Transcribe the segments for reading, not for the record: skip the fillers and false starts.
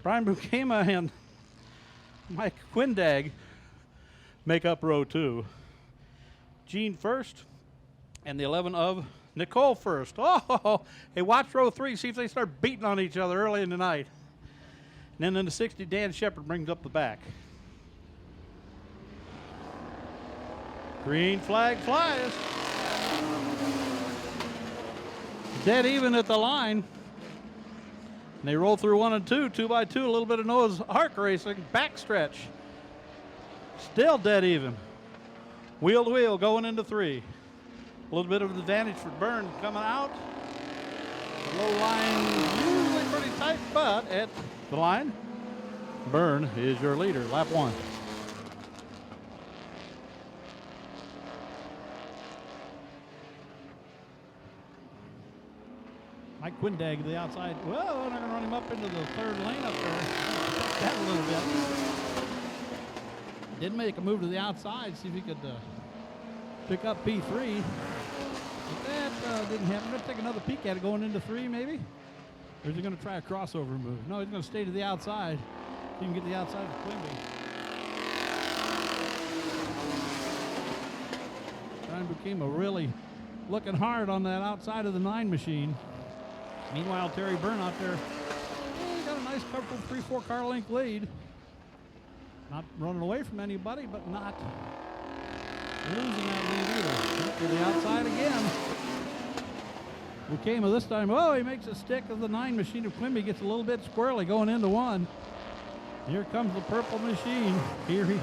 Brian Bukema and Mike Quindag make up row 2. Gene first, and the 11 of Nicole first. Oh, hey, watch row 3, see if they start beating on each other early in the night. And then in the 60, Dan Shepard brings up the back. Green flag flies. Dead even at the line. And they roll through 1 and 2, 2 by 2, a little bit of Noah's Ark racing, backstretch. Still dead even. Wheel to wheel going into 3. A little bit of advantage for Byrne coming out. The low line usually pretty tight, but at the line, Byrne is your leader, lap 1. Mike Quindag to the outside. Well, they're going to run him up into the 3rd lane up there. That a little bit. Did make a move to the outside, see if he could pick up P3. But that didn't happen. Going to take another peek at it going into 3 maybe? Or is he going to try a crossover move? No, he's going to stay to the outside. So he can get the outside of Quimby. Brian Bukema really looking hard on that outside of the 9 machine. Meanwhile, Terry Byrne out there, he got a nice comfortable 3-4 car length lead. Not running away from anybody, but not losing that lead either. To the outside again. Bukema this time, oh, he makes a stick of the 9 machine of Quimby, gets a little bit squirrely going into 1. Here comes the purple machine. Here he's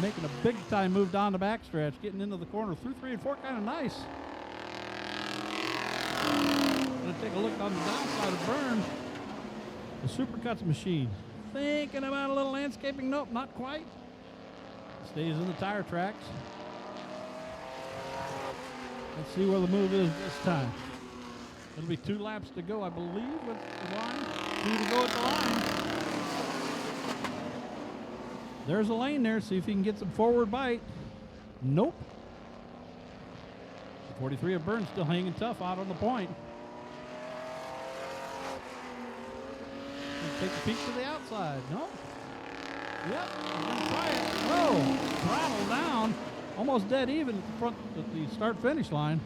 making a big time move down the backstretch, getting into the corner through 3 and 4, kind of nice. Gonna take a look on the downside of Byrne. The Supercuts machine. Thinking about a little landscaping. Nope, not quite. Stays in the tire tracks. Let's see where the move is this time. It'll be 2 laps to go, I believe, with the line. 2 to go at the line. There's a lane there. See if he can get some forward bite. Nope. 43 of Byrne still hanging tough out on the point. Take a peek to the outside. No. Yep. I'm going to try it. Whoa. Throttle down. Almost dead even at the front at the start-finish line.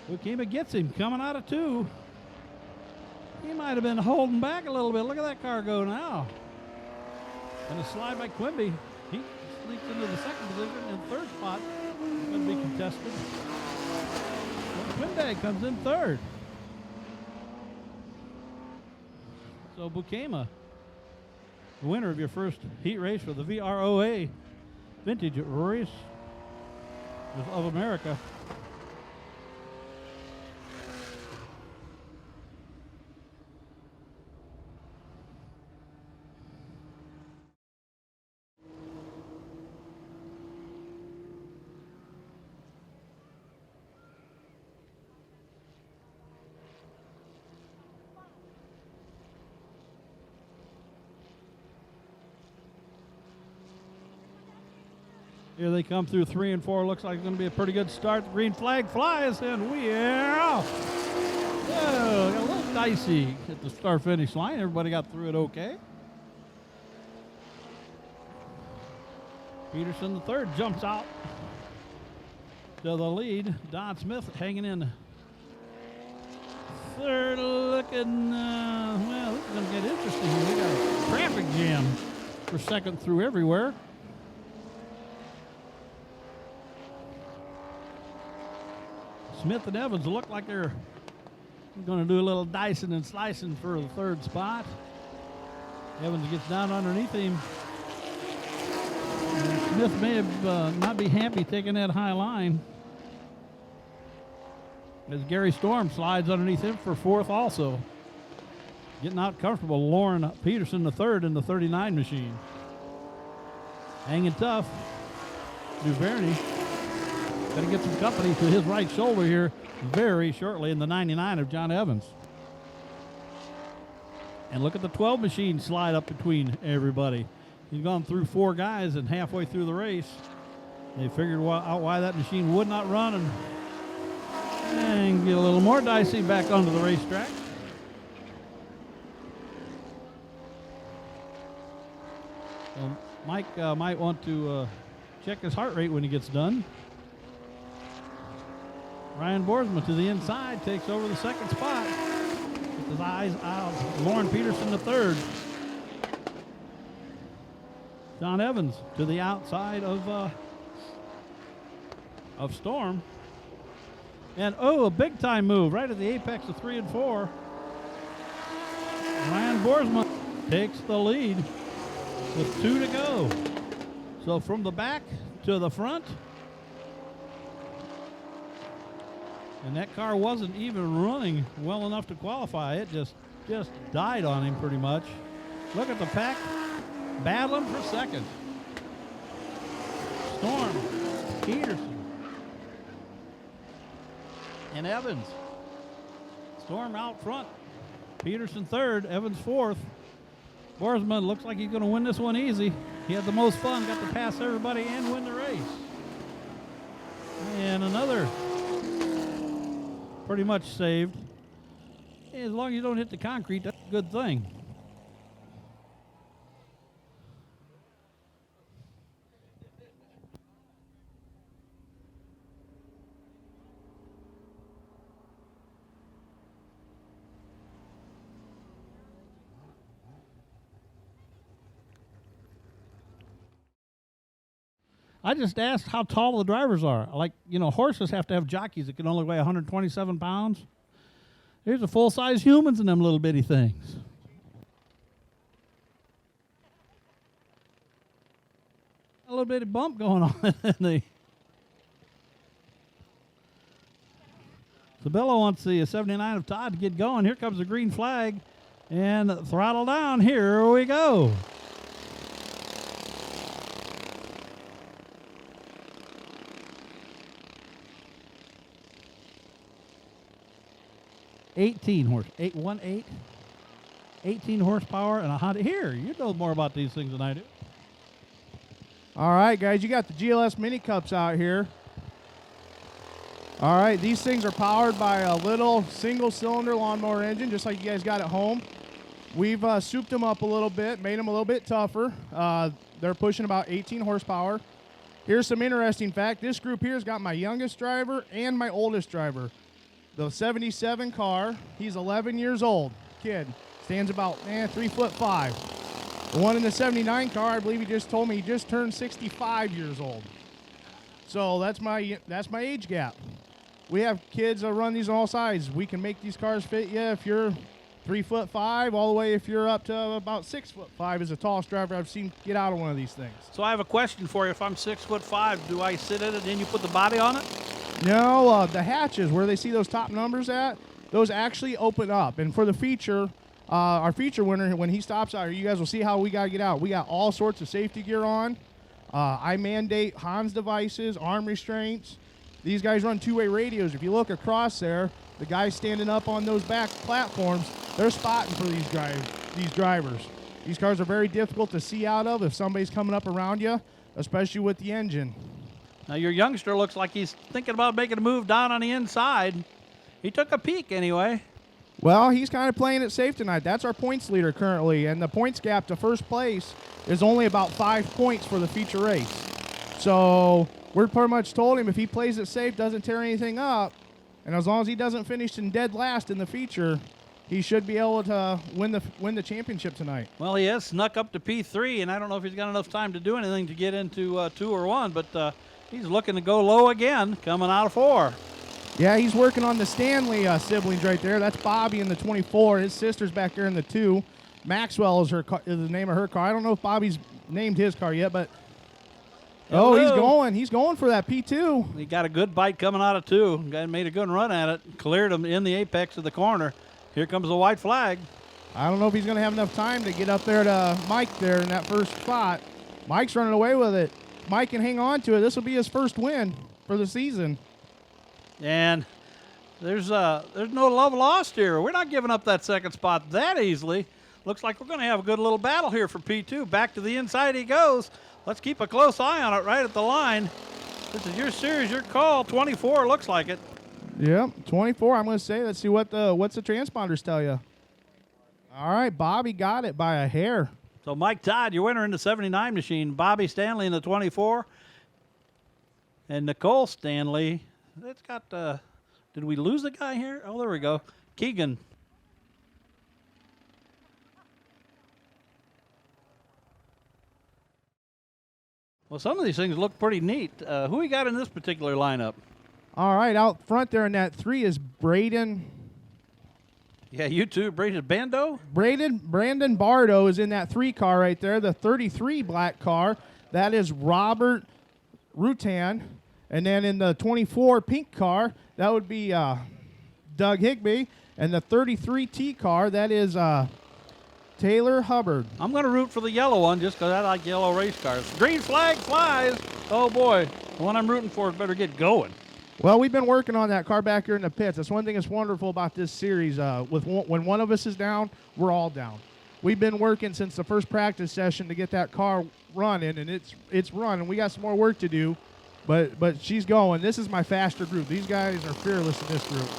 Bukema gets him coming out of 2. He might have been holding back a little bit. Look at that car go now. And a slide by Quimby. He sneaks into the 2nd position and 3rd spot. Going to be contested. Quindag comes in 3rd. So Bukema, the winner of your first heat race for the VROA Vintage Race of America. Here they come through 3 and 4. Looks like it's going to be a pretty good start. The green flag flies, and we are off. Whoa, got a little dicey at the start-finish line. Everybody got through it okay. Peterson, the 3rd, jumps out to the lead. Don Smith hanging in 3rd, looking, well, this is going to get interesting here. We got a traffic jam for 2nd through everywhere. Smith and Evans look like they're going to do a little dicing and slicing for the 3rd spot. Evans gets down underneath him. And Smith may have not be happy taking that high line. As Gary Storm slides underneath him for 4th also. Getting out comfortable, Lauren Peterson the 3rd in the 39 machine. Hanging tough, Duvernay. Going to get some company to his right shoulder here very shortly in the 99 of John Evans. And look at the 12 machine slide up between everybody. He's gone through 4 guys, and halfway through the race, they figured out why that machine would not run and get a little more dicey back onto the racetrack. Mike might want to check his heart rate when he gets done. Ryan Boersma to the inside takes over the second spot. With his eyes out. Lauren Peterson the third. John Evans to the outside of Storm. And a big time move right at the apex of 3 and 4. Ryan Boersma takes the lead with 2 to go. So from the back to the front. And that car wasn't even running well enough to qualify. It just died on him pretty much. Look at the pack battling for second. Storm, Peterson, and Evans. Storm out front. Peterson third, Evans fourth. Boersma looks like he's going to win this one easy. He had the most fun, got to pass everybody and win the race. And another pretty much saved. As long as you don't hit the concrete, that's a good thing. I just asked how tall the drivers are. Like, horses have to have jockeys that can only weigh 127 pounds. There's a full-size humans in them little bitty things. A little bitty bump going on in the... Sabella wants the 79 of Todd to get going. Here comes the green flag. And throttle down. Here we go. $18 horsepower and a Honda. Here, you know more about these things than I do. All right, guys, you got the GLS Mini Cups out here. All right, these things are powered by a little single-cylinder lawnmower engine, just like you guys got at home. We've souped them up a little bit, made them a little bit tougher. They're pushing about 18 horsepower. Here's some interesting fact. This group here has got my youngest driver and my oldest driver. The 77 car, he's 11 years old, kid. Stands about 3'5". The one in the 79 car, I believe he just told me he just turned 65 years old. So that's my age gap. We have kids that run these on all sides. We can make these cars fit you if you're 3'5", all the way if you're up to about 6'5" is the tallest driver I've seen get out of one of these things. So I have a question for you. If I'm 6'5", do I sit in it and then you put the body on it? No, the hatches where they see those top numbers at, those actually open up. And for the feature, our feature winner, when he stops out here, you guys will see how we got to get out. We got all sorts of safety gear on. I mandate Hans devices, arm restraints. These guys run two-way radios. If you look across there, the guys standing up on those back platforms, they're spotting for these drivers. These cars are very difficult to see out of if somebody's coming up around you, especially with the engine. Now, your youngster looks like he's thinking about making a move down on the inside. He took a peek anyway. Well, he's kind of playing it safe tonight. That's our points leader currently, and the points gap to first place is only about 5 points for the feature race. So we're pretty much told him if he plays it safe, doesn't tear anything up, and as long as he doesn't finish in dead last in the feature, he should be able to win the championship tonight. Well, he has snuck up to P3, and I don't know if he's got enough time to do anything to get into 2 or 1, but he's looking to go low again, coming out of 4. Yeah, he's working on the Stanley siblings right there. That's Bobby in the 24. His sister's back there in the 2. Maxwell is the name of her car. I don't know if Bobby's named his car yet, but he's going for that P2. He got a good bite coming out of 2. Guy made a good run at it, cleared him in the apex of the corner. Here comes the white flag. I don't know if he's going to have enough time to get up there to Mike there in that first spot. Mike's running away with it. Mike can hang on to it. This will be his first win for the season. And there's no love lost here. We're not giving up that second spot that easily. Looks like we're going to have a good little battle here for P2. Back to the inside he goes. Let's keep a close eye on it right at the line. This is your series, your call. 24 looks like it. Yep, 24. I'm going to say. Let's see what's the transponders tell you. All right, Bobby got it by a hair. So Mike Todd, your winner in the 79 machine. Bobby Stanley in the 24. And Nicole Stanley. It's got, did we lose the guy here? Oh, there we go. Keegan. Well, some of these things look pretty neat. Who we got in this particular lineup? All right, out front there in that 3 is Braden. Yeah, you too. Braden Bando? Brandon Bardo is in that 3 car right there. The 33 black car, that is Robert Rutan. And then in the 24 pink car, that would be Doug Higby. And the 33 T car, that is Taylor Hubbard. I'm going to root for the yellow one just because I like yellow race cars. Green flag flies. Oh, boy. The one I'm rooting for better get going. Well, we've been working on that car back here in the pits. That's one thing that's wonderful about this series. When one of us is down, we're all down. We've been working since the first practice session to get that car running, and it's running. We got some more work to do, but she's going. This is my faster group. These guys are fearless in this group.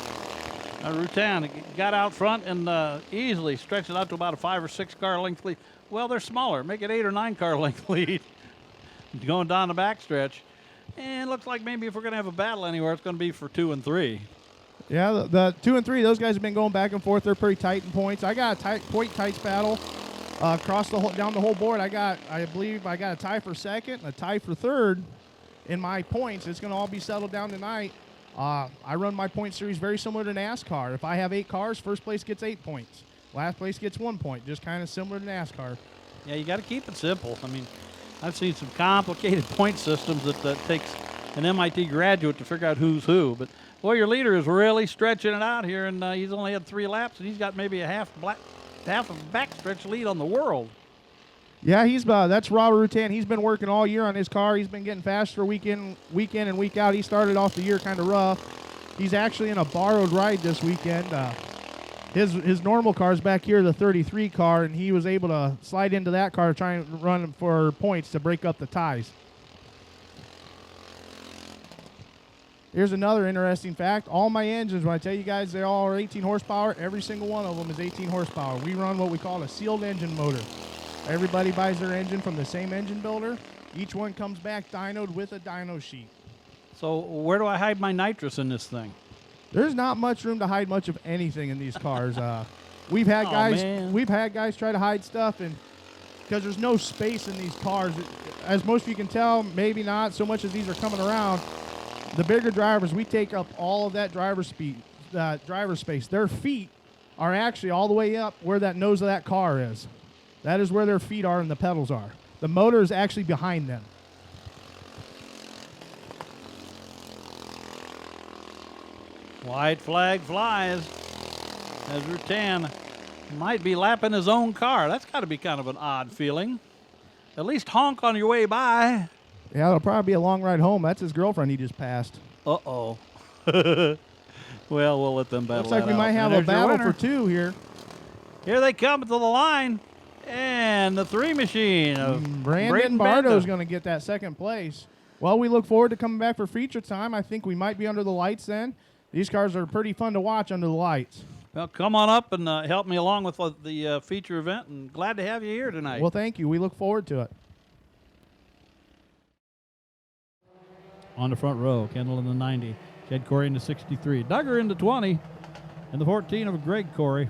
Rutan got out front and easily stretched it out to about a 5 or 6 car length lead. Well, they're smaller. Make it 8 or 9 car length lead. Going down the backstretch. And looks like maybe if we're going to have a battle anywhere, it's going to be for 2 and 3. Yeah, the 2 and 3, those guys have been going back and forth. They're pretty tight in points. I got a point tights battle across down the whole board. I believe I got a tie for second, and a tie for third in my points. It's going to all be settled down tonight. I run my point series very similar to NASCAR. If I have 8 cars, first place gets 8 points. Last place gets 1 point, just kind of similar to NASCAR. Yeah, you got to keep it simple. I mean, I've seen some complicated point systems that takes an MIT graduate to figure out who's who. But, boy, your leader is really stretching it out here, and he's only had 3 laps, and he's got maybe a half of backstretch lead on the world. Yeah, that's Robert Rutan. He's been working all year on his car. He's been getting faster week in and week out. He started off the year kind of rough. He's actually in a borrowed ride this weekend. His normal car is back here, the 33 car, and he was able to slide into that car trying to run for points to break up the ties. Here's another interesting fact. All my engines, when I tell you guys they all are 18 horsepower, every single one of them is 18 horsepower. We run what we call a sealed engine motor. Everybody buys their engine from the same engine builder. Each one comes back dynoed with a dyno sheet. So where do I hide my nitrous in this thing? There's not much room to hide much of anything in these cars. We've had guys try to hide stuff, and because there's no space in these cars, as most of you can tell, maybe not so much as these are coming around. The bigger drivers, we take up all of that driver space. Their feet are actually all the way up where that nose of that car is. That is where their feet are and the pedals are. The motor is actually behind them. White flag flies as Rutan might be lapping his own car. That's got to be kind of an odd feeling. At least honk on your way by. Yeah, it'll probably be a long ride home. That's his girlfriend he just passed. Uh-oh. Well, we'll let them battle. Looks like we might have a battle for 2 here. Here they come to the line. And the 3 machine of Brandon Bardo is going to get that second place. Well, we look forward to coming back for feature time. I think we might be under the lights then. These cars are pretty fun to watch under the lights. Well, come on up and help me along with the feature event, and glad to have you here tonight. Well, thank you. We look forward to it. On the front row, Kendall in the 90, Jed Corey in the 63, Duggar in the 20, and the 14 of Greg Corey.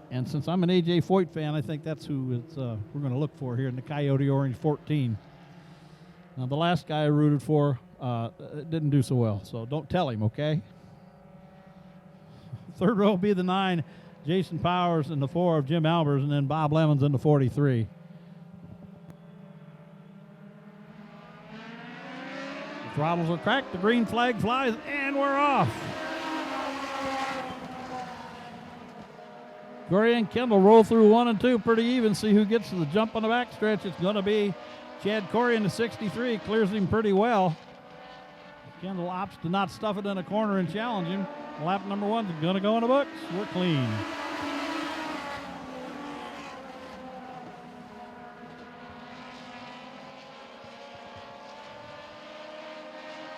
And since I'm an A.J. Foyt fan, I think that's who we're going to look for here in the Coyote Orange 14. Now, the last guy I rooted for didn't do so well, so don't tell him, okay? Third row will be the 9, Jason Powers, and the 4 of Jim Albers, and then Bob Lemons in the 43. The throttles are cracked, the green flag flies, and we're off. Corey and Kendall roll through 1 and 2 pretty even. See who gets to the jump on the backstretch. It's going to be Chad Corey in the 63. Clears him pretty well. Kendall opts to not stuff it in a corner and challenge him. Lap number 1 is going to go in the books. We're clean.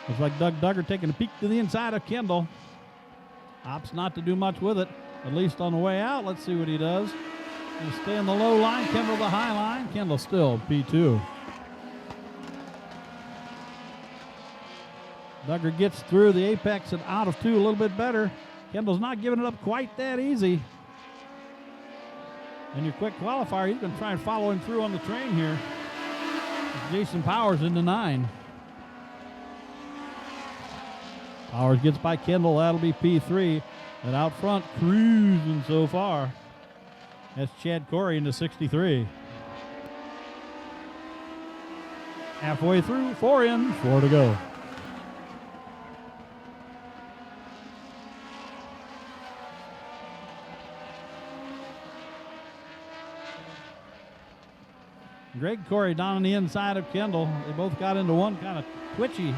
Looks like Doug Duggar taking a peek to the inside of Kendall. Opts not to do much with it, at least on the way out. Let's see what he does. He'll stay on the low line, Kendall the high line. Kendall still P2. Duggar gets through the apex and out of 2 a little bit better. Kendall's not giving it up quite that easy. And your quick qualifier, he's going to try and follow him through on the train here. Jason Powers into 9. Powers gets by Kendall, that'll be P3. And out front, cruising so far. That's Chad Corey into 63. Halfway through, 4 in, 4 to go. Greg Corey down on the inside of Kendall. They both got into one kind of twitchy.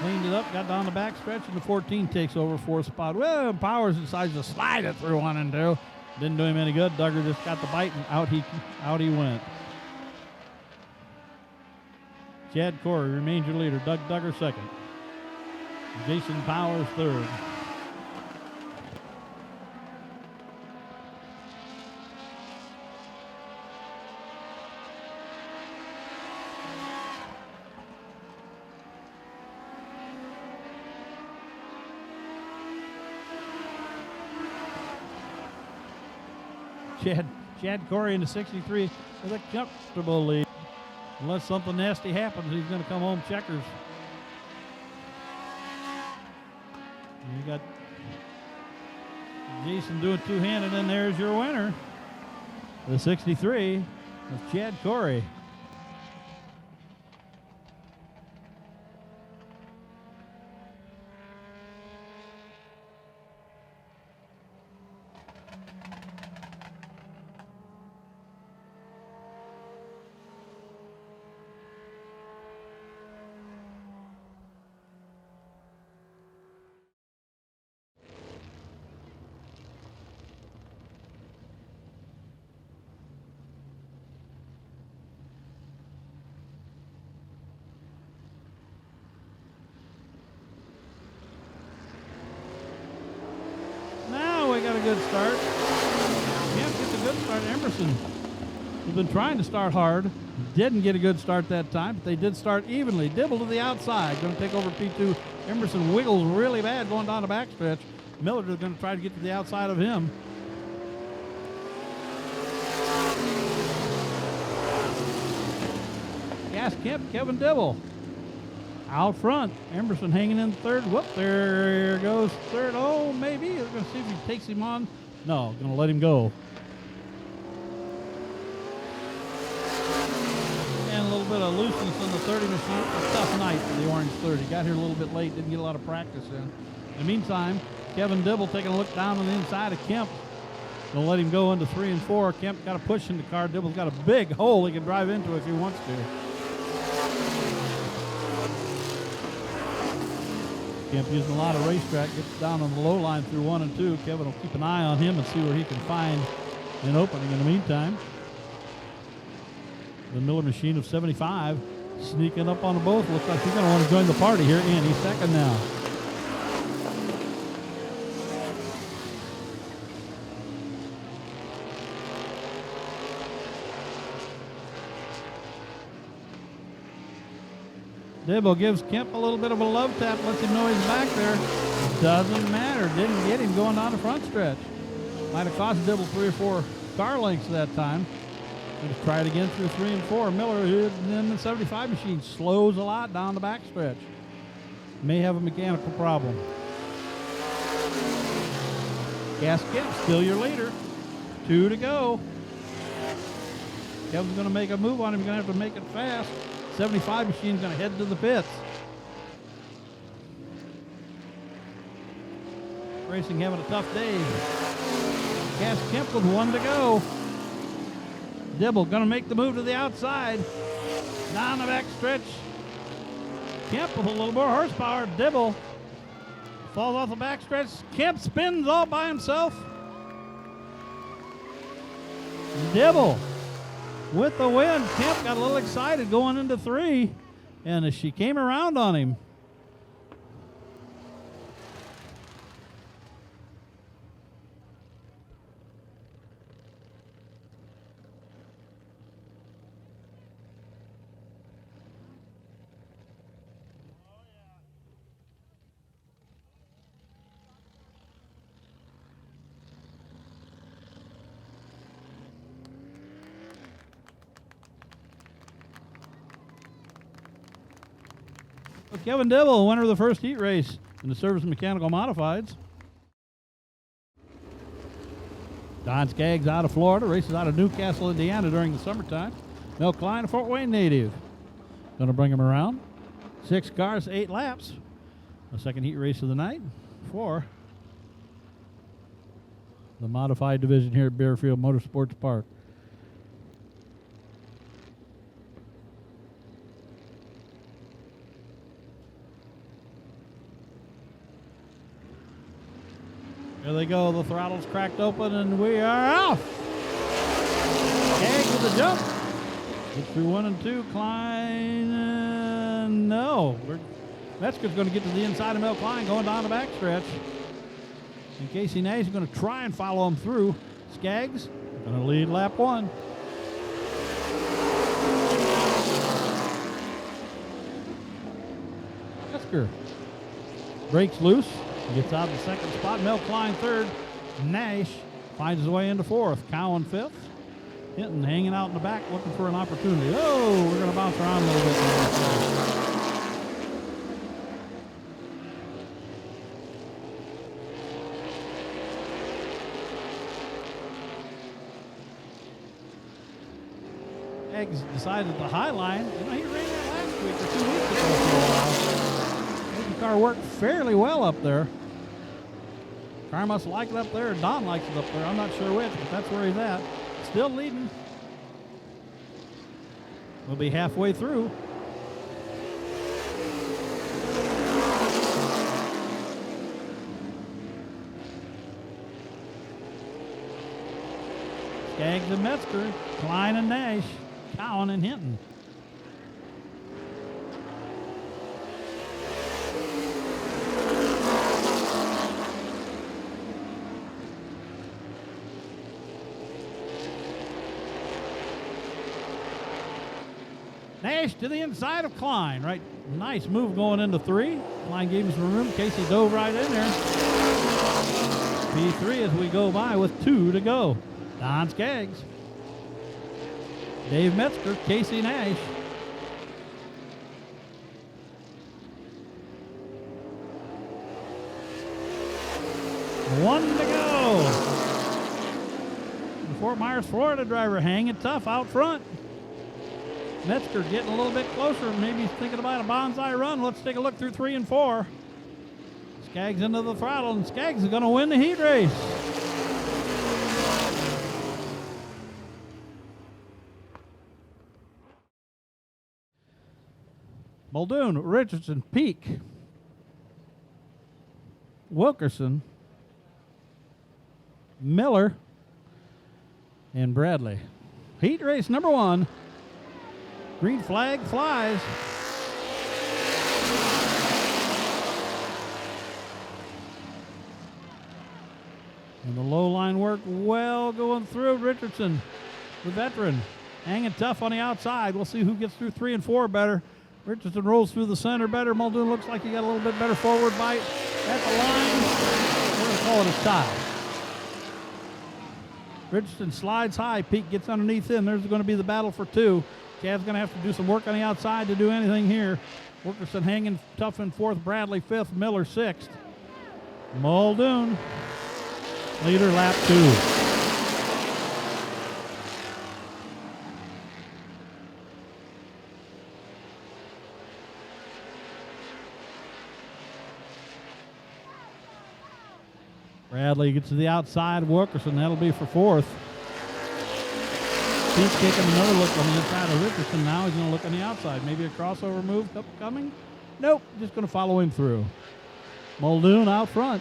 Cleaned it up, got down the back stretch, and the 14 takes over 4th spot. Well, Powers decides to slide it through 1 and 2. Didn't do him any good. Duggar just got the bite, and out he went. Chad Corey remains your leader. Doug Duggar second. Jason Powers third. Chad Corey into 63 with a comfortable lead. Unless something nasty happens, he's going to come home checkers. And you got Jason doing two-handed, and there's your winner. The 63 of Chad Corey. Got a good start. Can't get a good start. Emerson has been trying to start hard. Didn't get a good start that time, but they did start evenly. Dibble to the outside. Going to take over P2. Emerson wiggles really bad going down the backstretch. Miller is going to try to get to the outside of him. Gas Kemp, Kevin Dibble. Out front, Emerson hanging in third. Whoop, there goes third. Oh, maybe. They're going to see if he takes him on. No, going to let him go. And a little bit of looseness on the 30 machine. A tough night for the Orange 30. Got here a little bit late, didn't get a lot of practice in. In the meantime, Kevin Dibble taking a look down on the inside of Kemp. Going to let him go into 3 and 4. Kemp got a push in the car. Dibble's got a big hole he can drive into if he wants to. Kemp using a lot of racetrack, gets down on the low line through 1 and 2. Kevin will keep an eye on him and see where he can find an opening in the meantime. The Miller machine of 75 sneaking up on the both. Looks like he's going to want to join the party here, and he's second now. Dibble gives Kemp a little bit of a love tap, lets him know he's back there. Doesn't matter, didn't get him going down the front stretch. Might have cost Dibble 3 or 4 car lengths that time. Going to try it again through 3 and 4. Miller, in the 75 machine, slows a lot down the back stretch. May have a mechanical problem. Gas Kemp, still your leader. 2 to go. Kevin's going to make a move on him. He's going to have to make it fast. 75 machine's going to head to the pits. Racing having a tough day. Gas Kemp with 1 to go. Dibble going to make the move to the outside. Down the back stretch. Kemp with a little more horsepower. Dibble falls off the back stretch. Kemp spins all by himself. Dibble with the win. Kemp got a little excited going into 3, and as she came around on him. Kevin Dibble, winner of the first heat race in the Service Mechanical Modifieds. Don Skaggs out of Florida, races out of Newcastle, Indiana during the summertime. Mel Klein, a Fort Wayne native. Going to bring him around. 6 cars, 8 laps. The second heat race of the night for the modified division here at Bearfield Motorsports Park. There they go. The throttle's cracked open, and we are off. Skaggs with a jump. Get through 1 and 2. Klein, no. Metzger's going to get to the inside of Mel Klein, going down the backstretch. And Casey Nash is going to try and follow him through. Skaggs going to lead lap 1. Metzger breaks loose. Gets out of the second spot. Mel Klein third. Nash finds his way into fourth. Cowan fifth. Hinton hanging out in the back looking for an opportunity. Oh, we're going to bounce around a little bit now. Eggs decided the high line. You know, he ran that last week or 2 weeks ago for a while. The car worked fairly well up there. Car must like it up there, or Don likes it up there. I'm not sure which, but that's where he's at. Still leading. We'll be halfway through. Skaggs and Metzger, Klein and Nash, Cowan and Hinton. Nash to the inside of Klein. Right, nice move going into 3. Klein gave him some room. Casey dove right in there. P3 as we go by with 2 to go. Don Skaggs, Dave Metzger, Casey Nash. One to go. The Fort Myers, Florida driver hanging tough out front. Metzger getting a little bit closer, maybe thinking about a bonsai run. Let's take a look through 3 and 4. Skaggs into the throttle, and Skaggs is going to win the heat race. Muldoon, Richardson, Peak, Wilkerson, Miller, and Bradley. Heat race number 1. Green flag flies. And the low line work well going through. Richardson, the veteran, hanging tough on the outside. We'll see who gets through 3 and 4 better. Richardson rolls through the center better. Muldoon looks like he got a little bit better forward bite at the line. We're going to call it a tie. Richardson slides high. Peak gets underneath him. There's going to be the battle for 2. Cav's going to have to do some work on the outside to do anything here. Wilkerson hanging tough in 4th. Bradley 5th. Miller 6th. Muldoon, leader lap 2. Bradley gets to the outside. Wilkerson, that'll be for 4th. He's taking another look on the inside of Richardson now. He's going to look on the outside. Maybe a crossover move coming? Nope, just going to follow him through. Muldoon out front.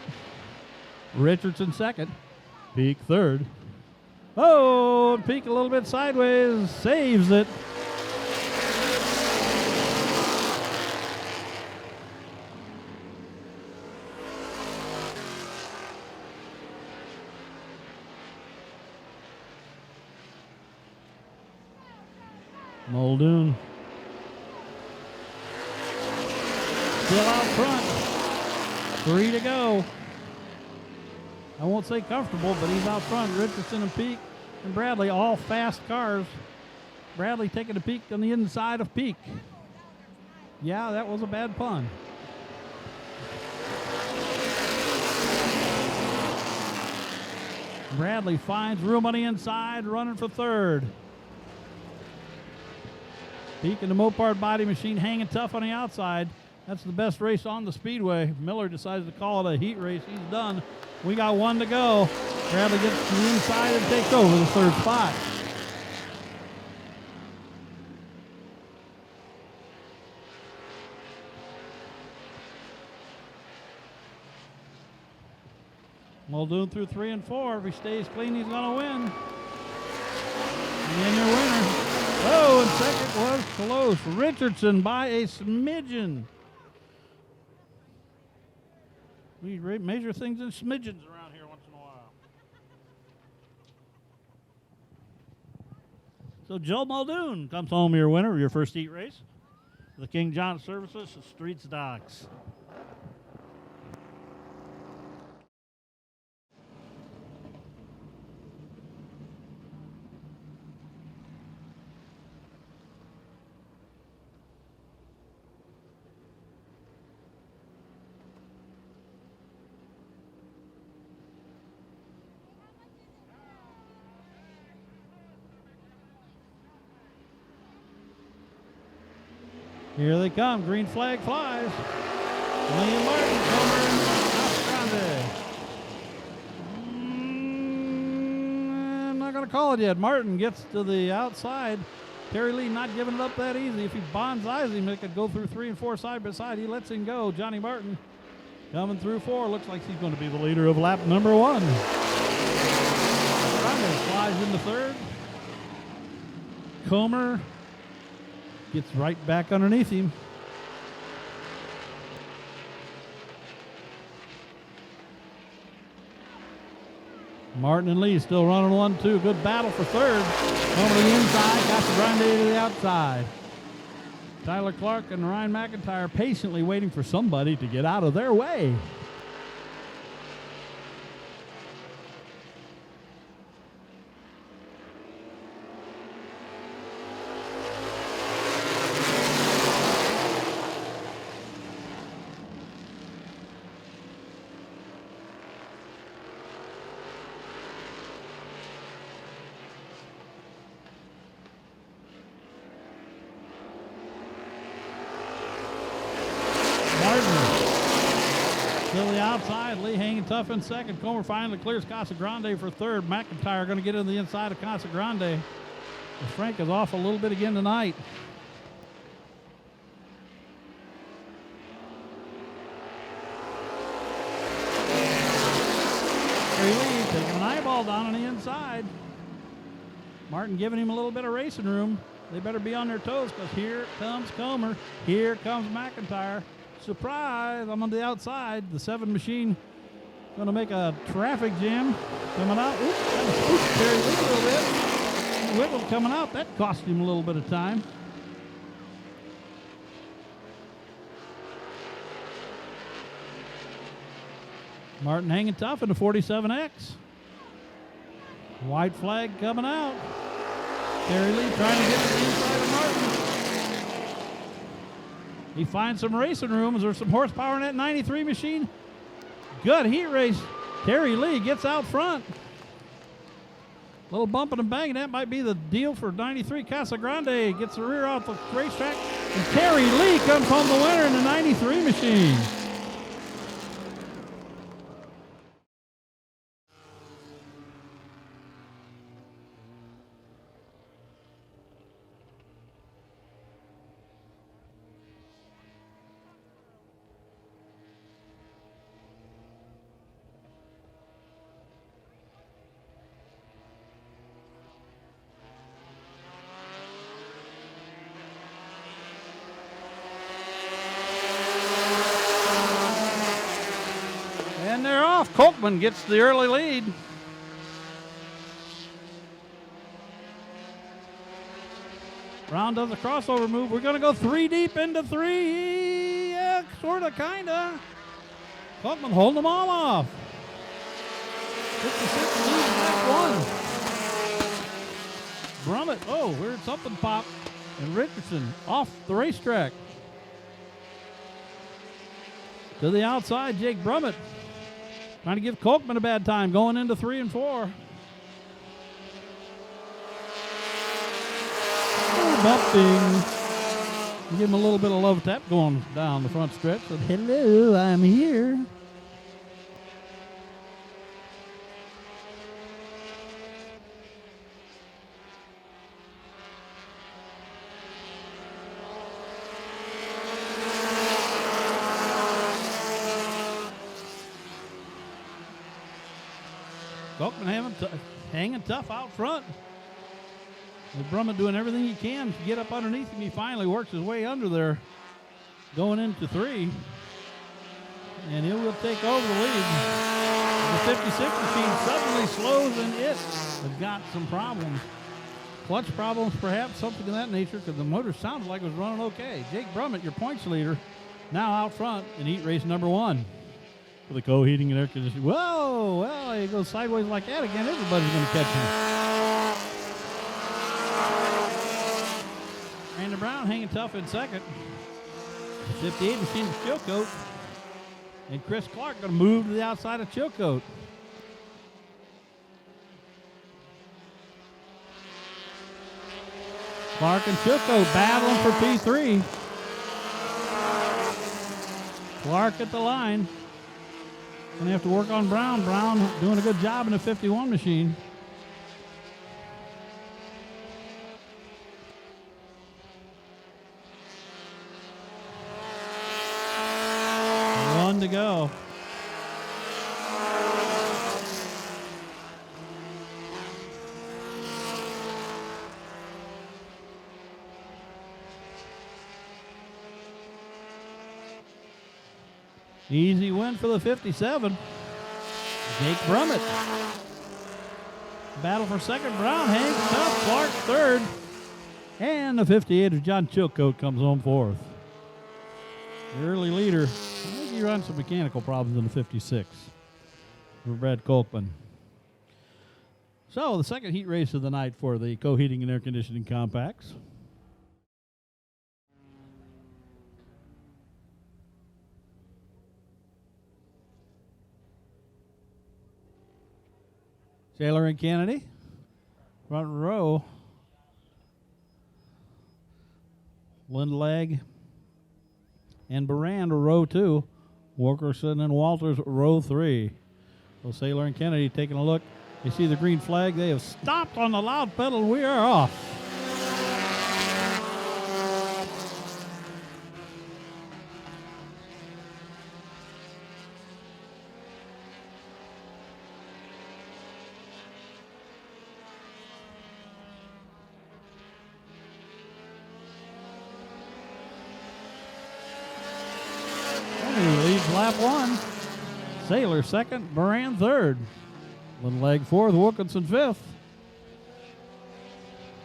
Richardson 2nd. Peak 3rd. Oh, Peak a little bit sideways. Saves it. Muldoon still out front. 3 to go. I won't say comfortable, but he's out front. Richardson and Peak and Bradley, all fast cars. Bradley taking a peek on the inside of Peak. Yeah, that was a bad pun. Bradley finds room on the inside, running for third. Peak in the Mopar body machine hanging tough on the outside. That's the best race on the speedway. Miller decides to call it a heat race. He's done. We got one to go. Bradley gets to the inside and takes over the third spot. Muldoon through 3 and 4. If he stays clean, he's going to win. And your winner. Oh, and second was close. Richardson by a smidgen. We measure things in smidgens around here once in a while. So Joe Muldoon comes home your winner of your first heat race. The King John Services Streets Docks. Here they come. Green flag flies. William Martin, Comer, I'm not going to call it yet. Martin gets to the outside. Terry Lee not giving it up that easy. If he bonsais him, it could go through 3 and 4 side by side. He lets him go. Johnny Martin coming through 4. Looks like he's going to be the leader of lap number 1. Flies into third. Comer gets right back underneath him. Martin and Lee still running 1-2. Good battle for third. Over to the inside, got the Grande to the outside. Tyler Clark and Ryan McIntyre patiently waiting for somebody to get out of their way. Still the outside, Lee hanging tough in second. Comer finally clears Casa Grande for third. McIntyre going to get into the inside of Casa Grande. Frank is off a little bit again tonight. Lee taking an eyeball down on the inside. Martin giving him a little bit of racing room. They better be on their toes because here comes Comer. Here comes McIntyre. Surprise, I'm on the outside. The 7 machine going to make a traffic jam. Coming out. Oops, that spooked Terry Lee a little bit. Wiggle coming out. That cost him a little bit of time. Martin hanging tough in the 47X. White flag coming out. Terry Lee trying to get to the inside of Martin. He finds some racing room. Is there some horsepower in that 93 machine? Good heat race. Terry Lee gets out front. Little bumping and banging. That might be the deal for 93. Casa Grande gets the rear off the racetrack. And Terry Lee comes home the winner in the 93 machine. And they're off. Kolkman gets the early lead. Brown does a crossover move. We're going to go 3 deep into 3. Yeah, sort of, kind of. Kolkman holding them all off. 56 leads back 1. Brummett, oh, heard something pop. And Richardson off the racetrack. To the outside, Jake Brummett. Trying to give Kolkman a bad time, going into 3 and 4. Bumping. Give him a little bit of love tap going down the front stretch. Said, hello, I'm here. Kolkman hanging tough out front. With Brummett doing everything he can to get up underneath him. He finally works his way under there, going into 3. And he will take over the lead. The 56 machine suddenly slows, and it has got some problems. Clutch problems, perhaps, something of that nature, because the motor sounded like it was running okay. Jake Brummett, your points leader, now out front in heat race number 1. For the co-heating and air conditioning. Whoa, well, he goes sideways like that again. Everybody's going to catch him. Brandon Brown hanging tough in second. 58 machine to Chilcote. And Chris Clark going to move to the outside of Chilcote. Clark and Chilcote battling for P3. Clark at the line. Going to have to work on Brown. Brown doing a good job in the 51 machine. One to go. Easy win for the 57. Jake Brummett. Battle for second. Brown hangs tough. Clark third. And the 58 of John Chilcote comes home fourth. The early leader. I think he runs some mechanical problems in the 56 for Brad Kolkman. So the second heat race of the night for the co-heating and air conditioning compacts. Saylor and Kennedy, front row. Lindlag and Barand are row 2. Wilkerson and Walters row 3. So Saylor and Kennedy taking a look. You see the green flag. They have stopped on the loud pedal. We are off. Lap 1. Saylor second, Moran third. Lindlag fourth, Wilkinson fifth.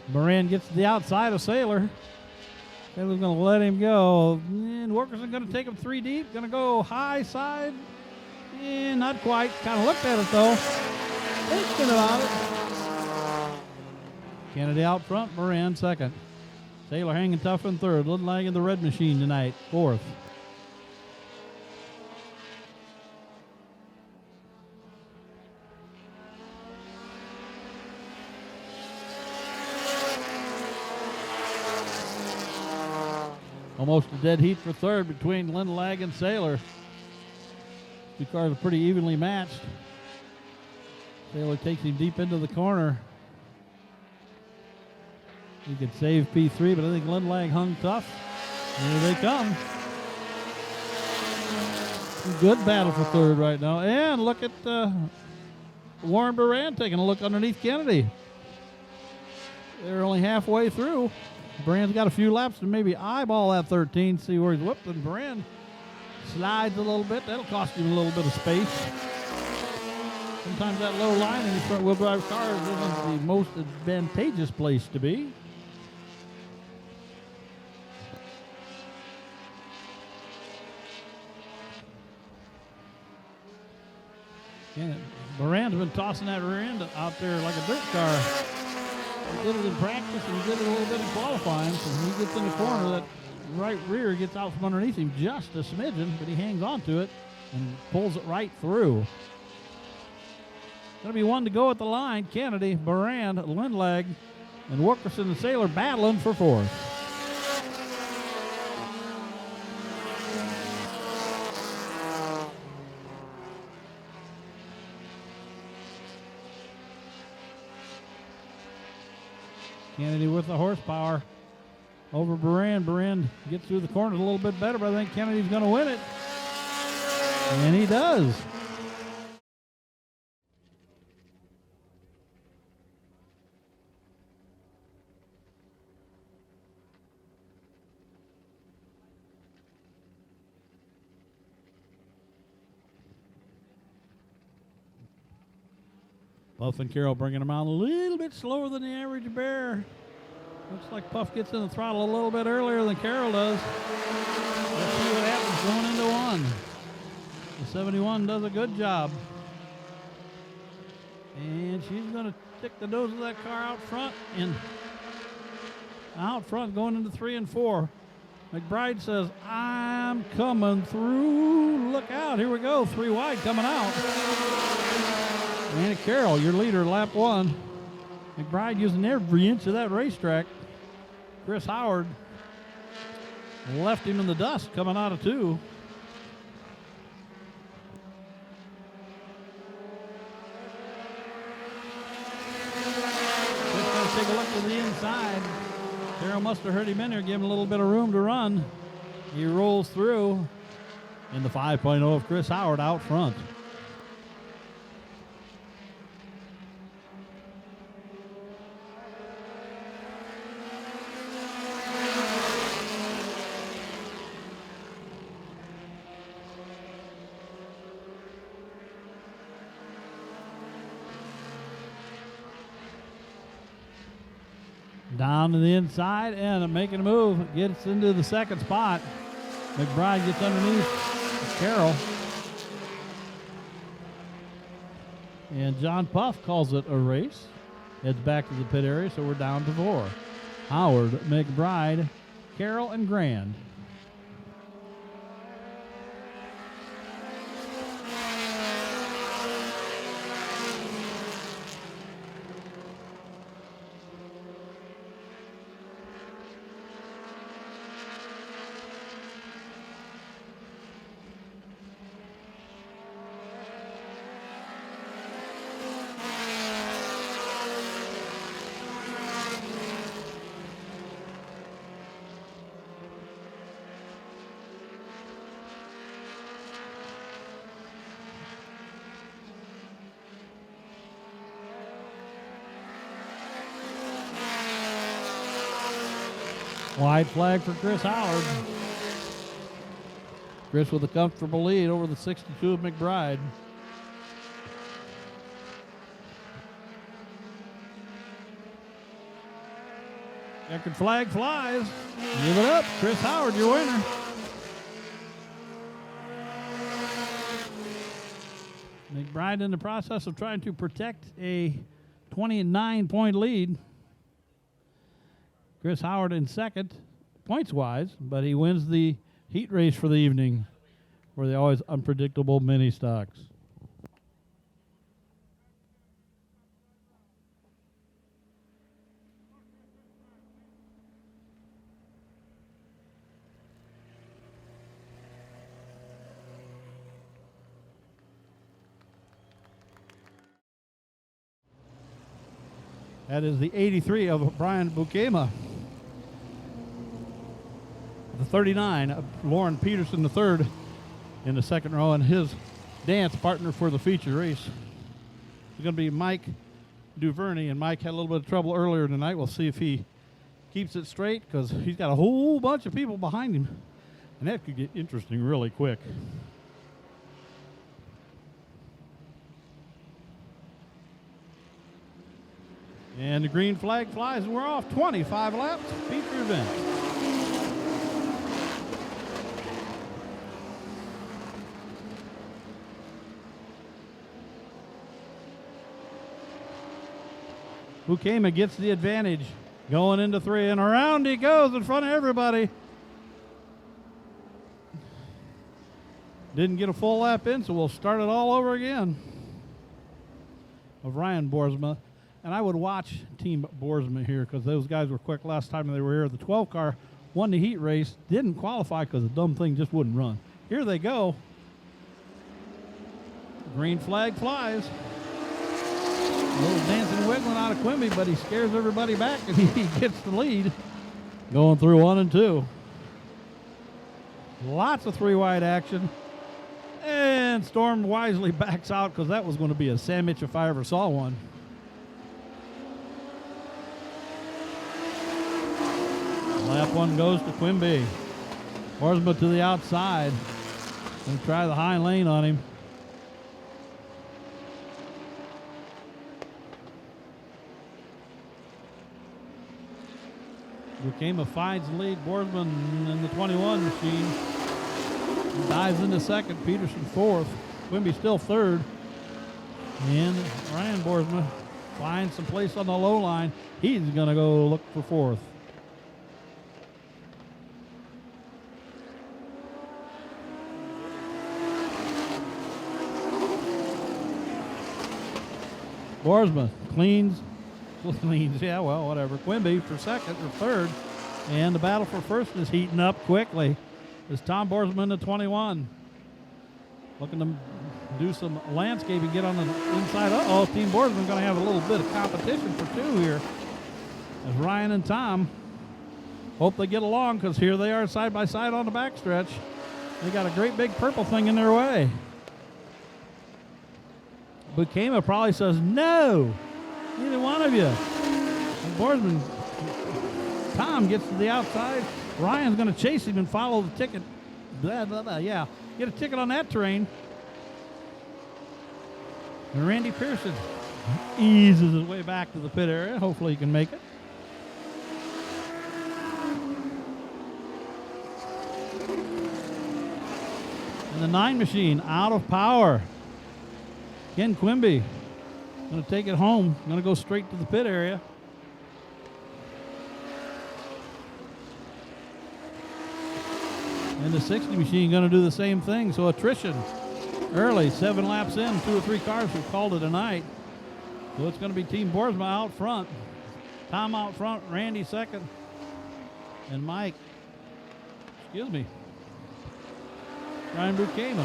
Moran gets to the outside of Saylor. Saylor's going to let him go. And Wilkinson going to take him 3 deep. Going to go high side. And not quite. Kind of looked at it though. Thinking about it. Kennedy out front, Moran second. Saylor hanging tough in third. Lindlag in the red machine tonight, fourth. Almost a dead heat for third between Lindlag and Saylor. Two cars are pretty evenly matched. Saylor takes him deep into the corner. He could save P3, but I think Lindlag hung tough. And here they come. Good battle for third right now. And look at Warren Barand taking a look underneath Kennedy. They're only halfway through. Brand's got a few laps to maybe eyeball that 13, see where he's whooped, and Brand slides a little bit. That'll cost him a little bit of space. Sometimes that low line in the front wheel drive cars isn't the most advantageous place to be. Yeah, Moran's been tossing that rear end out there like a dirt car. He did it in practice and he did it a little bit in qualifying. So when he gets in the corner, that right rear gets out from underneath him just a smidgen, but he hangs on to it and pulls it right through. Going to be one to go at the line. Kennedy, Barand, Lindlag, and Wilkerson and Saylor battling for fourth. Kennedy with the horsepower over Barand. Barand gets through the corners a little bit better, but I think Kennedy's going to win it. And he does. Puff and Carroll bringing him out a little bit slower than the average Baer. Looks like Puff gets in the throttle a little bit earlier than Carroll does. Let's see what happens going into one. The 71 does a good job. And she's going to stick the nose of that car out front going into 3 and 4. McBride says, I'm coming through. Look out. Here we go. 3 wide coming out. And Carroll, your leader, lap 1. McBride using every inch of that racetrack. Chris Howard left him in the dust coming out of 2. Just going to take a look to the inside. Carroll must have heard him in there, give him a little bit of room to run. He rolls through in the 5.0 of Chris Howard out front. Down to the inside and making a move. Gets into the second spot. McBride gets underneath Carroll. And John Puff calls it a race. Heads back to the pit area, so we're down to 4. Howard, McBride, Carroll, and Grand. Wide flag for Chris Howard. Chris with a comfortable lead over the 62 of McBride. Checkered flag flies. Give it up. Chris Howard, your winner. McBride in the process of trying to protect a 29-point lead. Chris Howard in second, points-wise, but he wins the heat race for the evening for the always unpredictable mini stocks. That is the 83 of Brian Bukema. The 39 of Lauren Peterson III in the second row, and his dance partner for the feature race is going to be Mike Duvernay, and Mike had a little bit of trouble earlier tonight. We'll see if he keeps it straight, because he's got a whole bunch of people behind him, and that could get interesting really quick. And the green flag flies, and we're off. 25 laps, feature event. Bukema gets the advantage going into 3, and around he goes in front of everybody. Didn't get a full lap in, so we'll start it all over again. Of Ryan Boersma. And I would watch Team Boersma here because those guys were quick last time they were here. The 12 car won the heat race, didn't qualify because the dumb thing just wouldn't run. Here they go. Green flag flies. A little dancing wiggling out of Quimby, but he scares everybody back and he gets the lead. Going through 1 and 2. Lots of 3 wide action. And Storm wisely backs out because that was going to be a sandwich if I ever saw one. Lap 1 goes to Quimby. Boersma to the outside. Going to try the high lane on him. Bukema finds the lead. Boersma in the 21 machine. Dives into second. Peterson fourth. Quimby still third. And Ryan Boersma finds some place on the low line. He's going to go look for fourth. Boersma cleans, yeah, well, whatever. Quimby for second or third. And the battle for first is heating up quickly. It's Tom Boersma in the 21. Looking to do some landscaping, get on the inside. Uh-oh, Team Boersma going to have a little bit of competition for 2 here. As Ryan and Tom hope they get along because here they are side by side on the backstretch. They got a great big purple thing in their way. Bukema probably says, no, neither one of you. And Boersma, Tom gets to the outside. Ryan's going to chase him and follow the ticket. Blah, blah, blah. Yeah, get a ticket on that train. And Randy Pearson eases his way back to the pit area. Hopefully he can make it. And the 9 machine out of power. Ken Quimby going to take it home. Going to go straight to the pit area. And the 60 machine going to do the same thing. So attrition early, 7 laps in, 2 or 3 cars have called it a night. So it's going to be Team Boersma out front. Tom out front, Randy second, and Mike, Ryan Bukema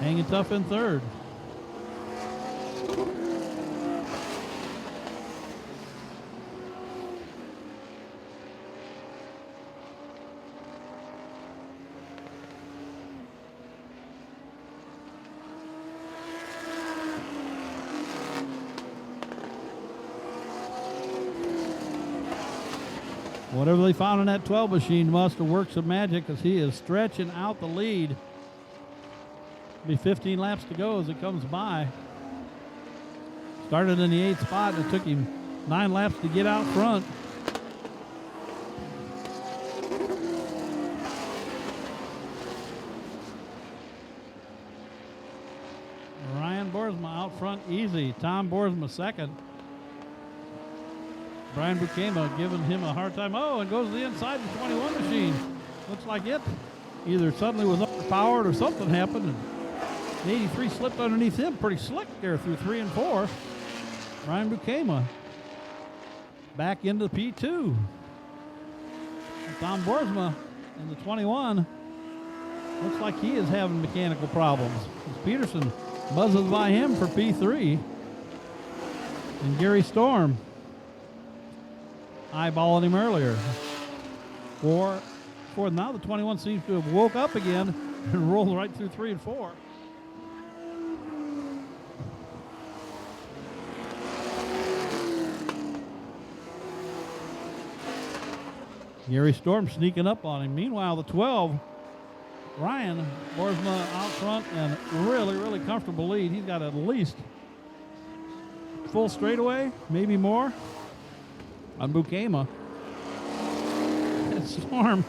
hanging tough in third. Whatever they found in that 12 machine must have worked some magic because he is stretching out the lead. Be 15 laps to go as it comes by. Started in the 8th spot and it took him 9 laps to get out front. Ryan Boersma out front easy. Tom Boersma second. Brian Bukema giving him a hard time. Oh, and goes to the inside of the 21 machine. Looks like it either suddenly was overpowered or something happened. And the 83 slipped underneath him. Pretty slick there through 3 and 4. Brian Bukema back into P2. And Tom Boersma in the 21. Looks like he is having mechanical problems. Peterson buzzes by him for P3. And Gary Storm eyeballing him earlier. For now, the 21 seems to have woke up again and rolled right through 3 and 4. Gary Storm sneaking up on him. Meanwhile, the 12, Ryan Boersma out front and really, really comfortable lead. He's got at least full straightaway, maybe more, on Bukema. And Storm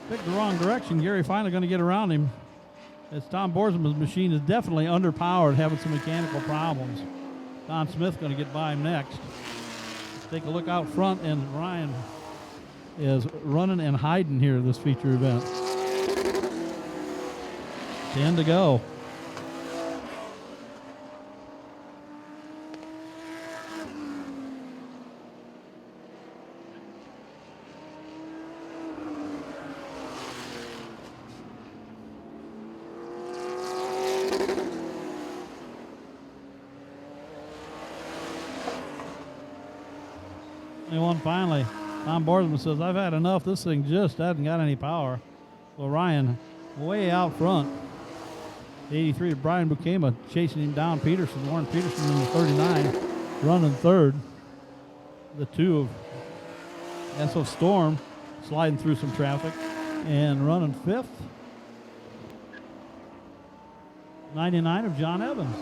picked the wrong direction. Gary finally going to get around him. As Tom Boersma's machine is definitely underpowered, having some mechanical problems. Don Smith going to get by him next. Let's take a look out front, and Ryan is running and hiding here this feature event. 10 to go. One finally. Tom Borsman says, I've had enough. This thing just hasn't got any power. Well, Ryan way out front. 83 to Brian Bukema chasing him down. Peterson, Warren Peterson in the 39, running third. The two of SO Storm sliding through some traffic and running fifth. 99 of John Evans.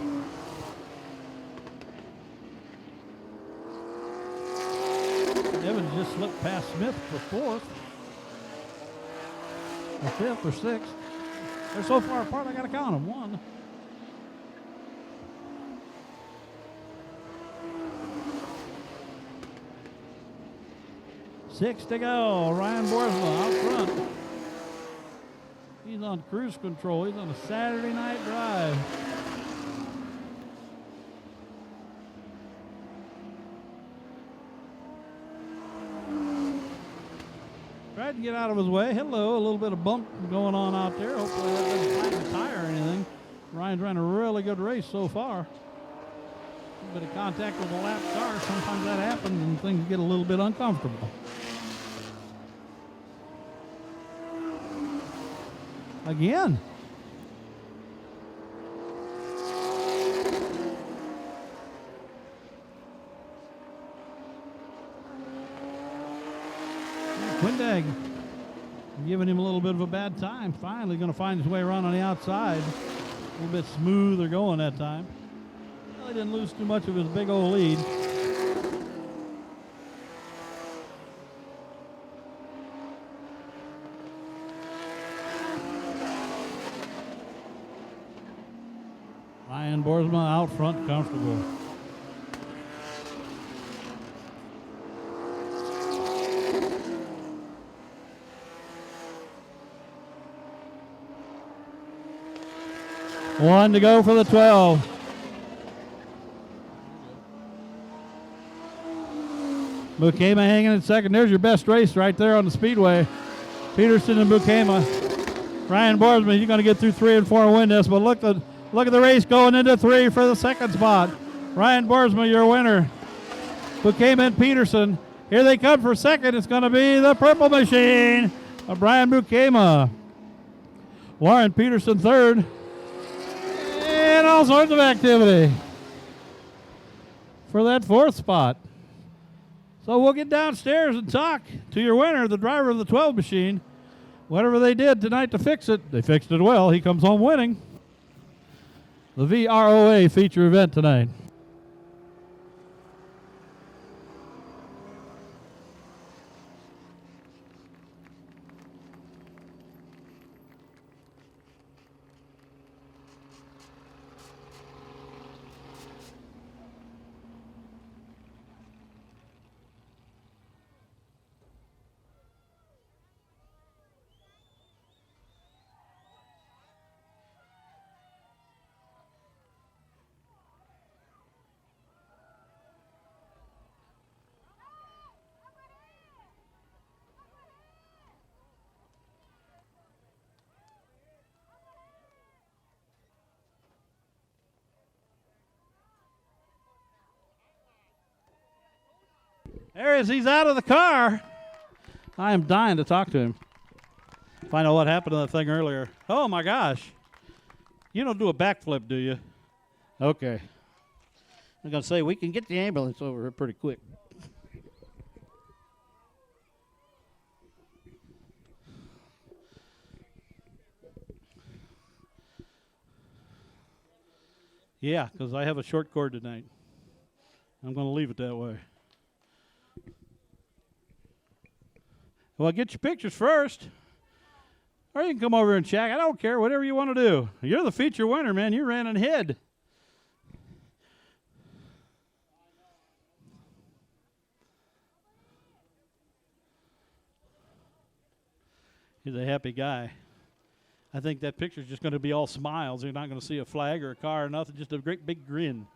Evans just slipped past Smith for fourth, or fifth, or sixth. They're so far apart, I got to count them. 1, 6 to go. Ryan Borsma out front. He's on cruise control. He's on a Saturday night drive. Tried to get out of his way. Hello, a little bit of bump going on out there. Hopefully that doesn't flag the tire or anything. Ryan's ran a really good race so far. A bit of contact with a lap car. Sometimes that happens and things get a little bit uncomfortable. Again. Quindag giving him a little bit of a bad time. Finally going to find his way around on the outside. A little bit smoother going that time. Well, he didn't lose too much of his big old lead. Ryan Borsma out front comfortable. One to go for the 12. Bukema hanging in second. There's your best race right there on the speedway. Peterson and Bukema. Ryan Borsman, he's going to get through 3 and 4 and win this, but look at the race going into 3 for the second spot. Ryan Borsman, your winner. Bukema and Peterson. Here they come for second. It's going to be the purple machine of Brian Bukema. Warren Peterson third. And all sorts of activity for that fourth spot. So we'll get downstairs and talk to your winner, the driver of the 12 machine. Whatever they did tonight to fix it, they fixed it well. He comes home winning the VROA feature event tonight. There he is. He's out of the car. I am dying to talk to him. Find out what happened to that thing earlier. Oh, my gosh. You don't do a backflip, do you? Okay. I'm going to say, we can get the ambulance over here pretty quick. Yeah, because I have a short cord tonight. I'm going to leave it that way. Well, get your pictures first. Or you can come over and check. I don't care. Whatever you want to do. You're the feature winner, man. You ran ahead. He's a happy guy. I think that picture's just going to be all smiles. You're not going to see a flag or a car or nothing, just a great big grin.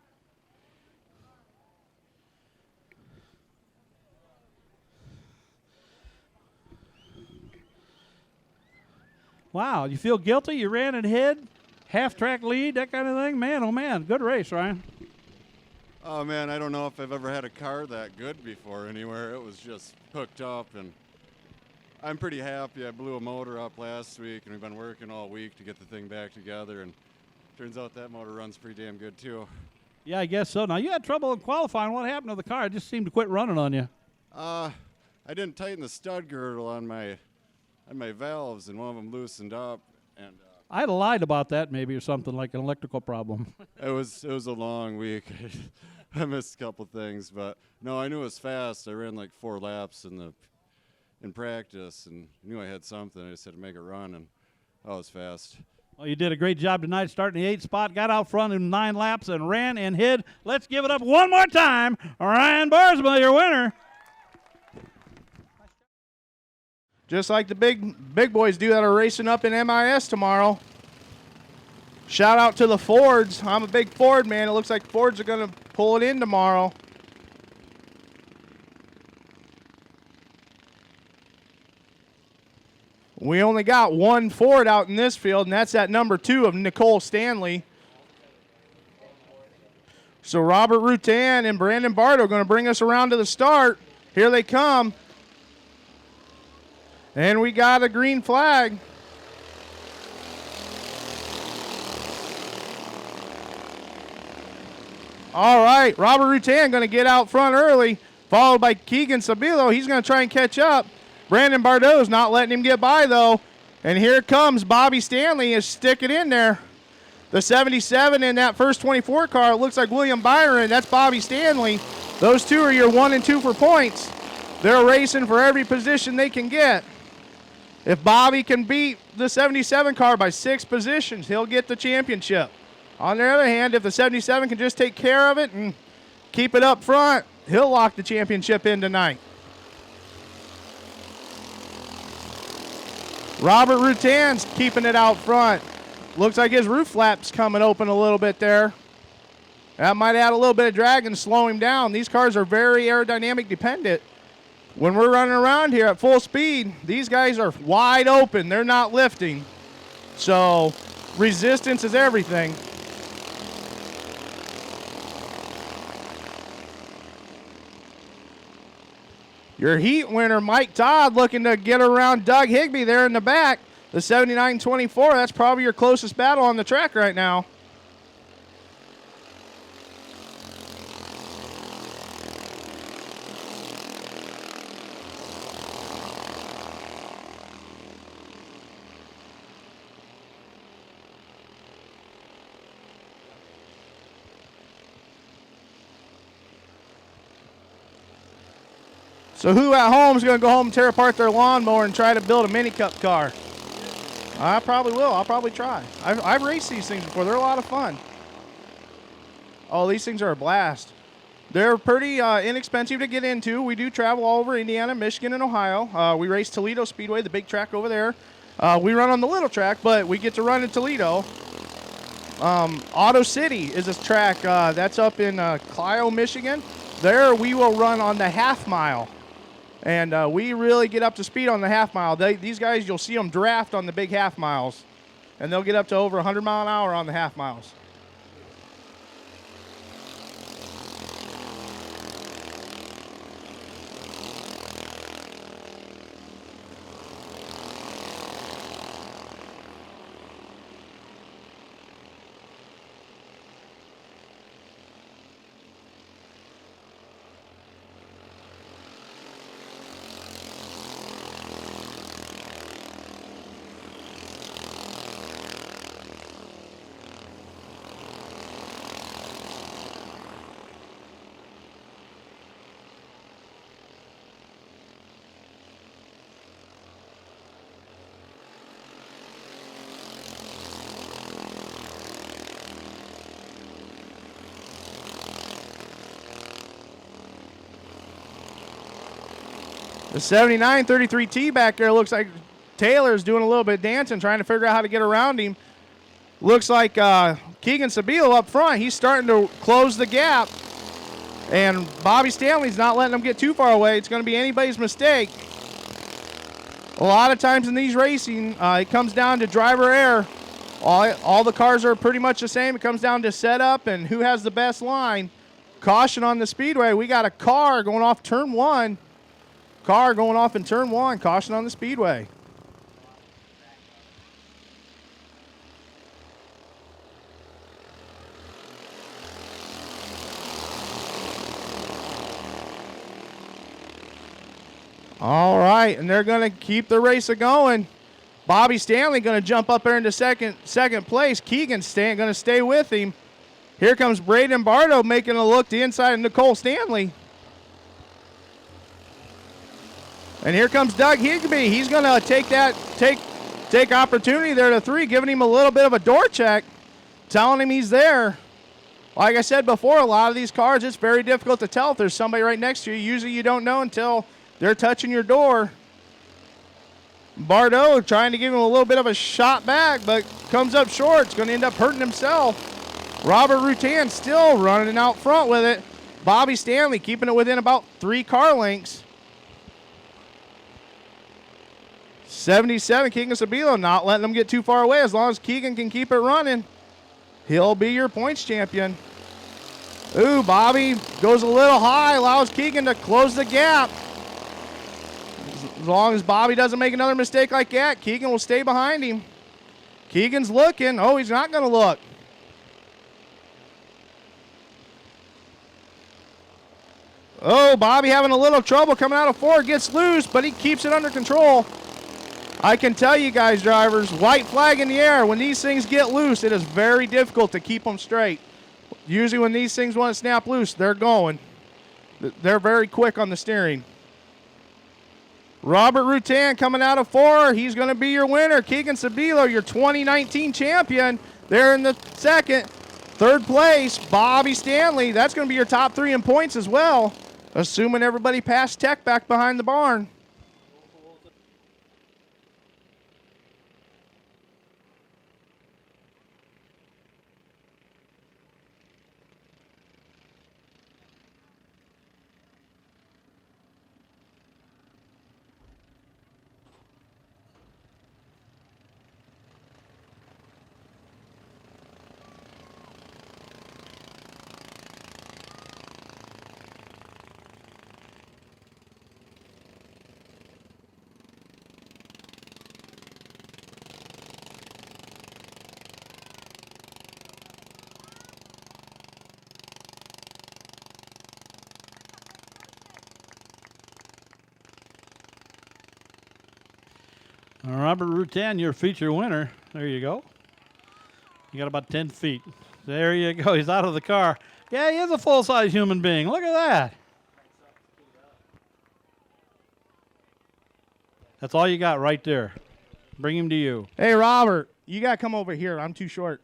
Wow, you feel guilty? You ran ahead, half-track lead, that kind of thing? Man, oh man, good race, Ryan. Oh man, I don't know if I've ever had a car that good before anywhere. It was just hooked up, and I'm pretty happy. I blew a motor up last week, and we've been working all week to get the thing back together, and turns out that motor runs pretty damn good too. Yeah, I guess so. Now, you had trouble in qualifying. What happened to the car? It just seemed to quit running on you. I didn't tighten the stud girdle on my valves, and one of them loosened up, and I'd have lied about that maybe, or something like an electrical problem. it was a long week. I missed a couple things, but no, I knew it was fast. I ran like 4 laps in practice, and knew I had something. I just had to make it run, and I was fast. Well, you did a great job tonight, starting the 8th spot, got out front in 9 laps, and ran and hid. Let's give it up one more time. Ryan Barsma, your winner. Just like the big boys do that are racing up in MIS tomorrow. Shout out to the Fords. I'm a big Ford man. It looks like Fords are going to pull it in tomorrow. We only got one Ford out in this field, and that's at number 2 of Nicole Stanley. So Robert Rutan and Brandon Bart are going to bring us around to the start. Here they come. And we got a green flag. All right, Robert Rutan going to get out front early, followed by Keegan Sabilo. He's going to try and catch up. Brandon Bardot's not letting him get by, though. And here comes Bobby Stanley is sticking in there. The 77 in that first 24 car, it looks like William Byron. That's Bobby Stanley. Those two are your 1 and 2 for points. They're racing for every position they can get. If Bobby can beat the 77 car by 6 positions, he'll get the championship. On the other hand, if the 77 can just take care of it and keep it up front, he'll lock the championship in tonight. Robert Rutan's keeping it out front. Looks like his roof flap's coming open a little bit there. That might add a little bit of drag and slow him down. These cars are very aerodynamic dependent. When we're running around here at full speed, these guys are wide open. They're not lifting. So resistance is everything. Your heat winner, Mike Todd, looking to get around Doug Higbee there in the back. The 79-24, that's probably your closest battle on the track right now. So who at home is going to go home and tear apart their lawnmower and try to build a mini cup car? I probably will. I'll probably try. I've raced these things before. They're a lot of fun. Oh, these things are a blast. They're pretty inexpensive to get into. We do travel all over Indiana, Michigan, and Ohio. We race Toledo Speedway, the big track over there. We run on the little track, but we get to run in Toledo. Auto City is a track that's up in Clio, Michigan. There we will run on the half mile. And we really get up to speed on the half mile. These guys, you'll see them draft on the big half miles. And they'll get up to over 100 mile an hour on the half miles. The 79-33T back there looks like Taylor's doing a little bit of dancing, trying to figure out how to get around him. Looks like Keegan Sabilo up front. He's starting to close the gap. And Bobby Stanley's not letting him get too far away. It's going to be anybody's mistake. A lot of times in these racing, it comes down to driver error. All the cars are pretty much the same. It comes down to setup and who has the best line. Caution on the speedway. We got a car going off turn 1. Car going off in turn 1. Caution on the speedway. All right, and they're going to keep the race going. Bobby Stanley going to jump up there into second place. Keegan's going to stay with him. Here comes Braden Bardo making a look to inside of Nicole Stanley. And here comes Doug Higbee. He's going to take opportunity there to 3, giving him a little bit of a door check, telling him he's there. Like I said before, a lot of these cars, it's very difficult to tell if there's somebody right next to you. Usually you don't know until they're touching your door. Bardo trying to give him a little bit of a shot back, but comes up short. It's going to end up hurting himself. Robert Rutan still running out front with it. Bobby Stanley keeping it within about 3 car lengths. 77, Keegan Sabilo not letting him get too far away. As long as Keegan can keep it running, he'll be your points champion. Ooh, Bobby goes a little high, allows Keegan to close the gap. As long as Bobby doesn't make another mistake like that, Keegan will stay behind him. Keegan's looking. Oh, he's not going to look. Oh, Bobby having a little trouble coming out of 4. Gets loose, but he keeps it under control. I can tell you guys, drivers, white flag in the air. When these things get loose, it is very difficult to keep them straight. Usually when these things want to snap loose, they're going. They're very quick on the steering. Robert Rutan coming out of 4. He's going to be your winner. Keegan Sabilo, your 2019 champion. There in the second. Third place, Bobby Stanley. That's going to be your top 3 in points as well, assuming everybody passed Tech back behind the barn. Robert Rutan, your feature winner. There you go. You got about 10 feet. There you go. He's out of the car. Yeah, he is a full-size human being. Look at that. That's all you got right there. Bring him to you. Hey, Robert, you got to come over here. I'm too short.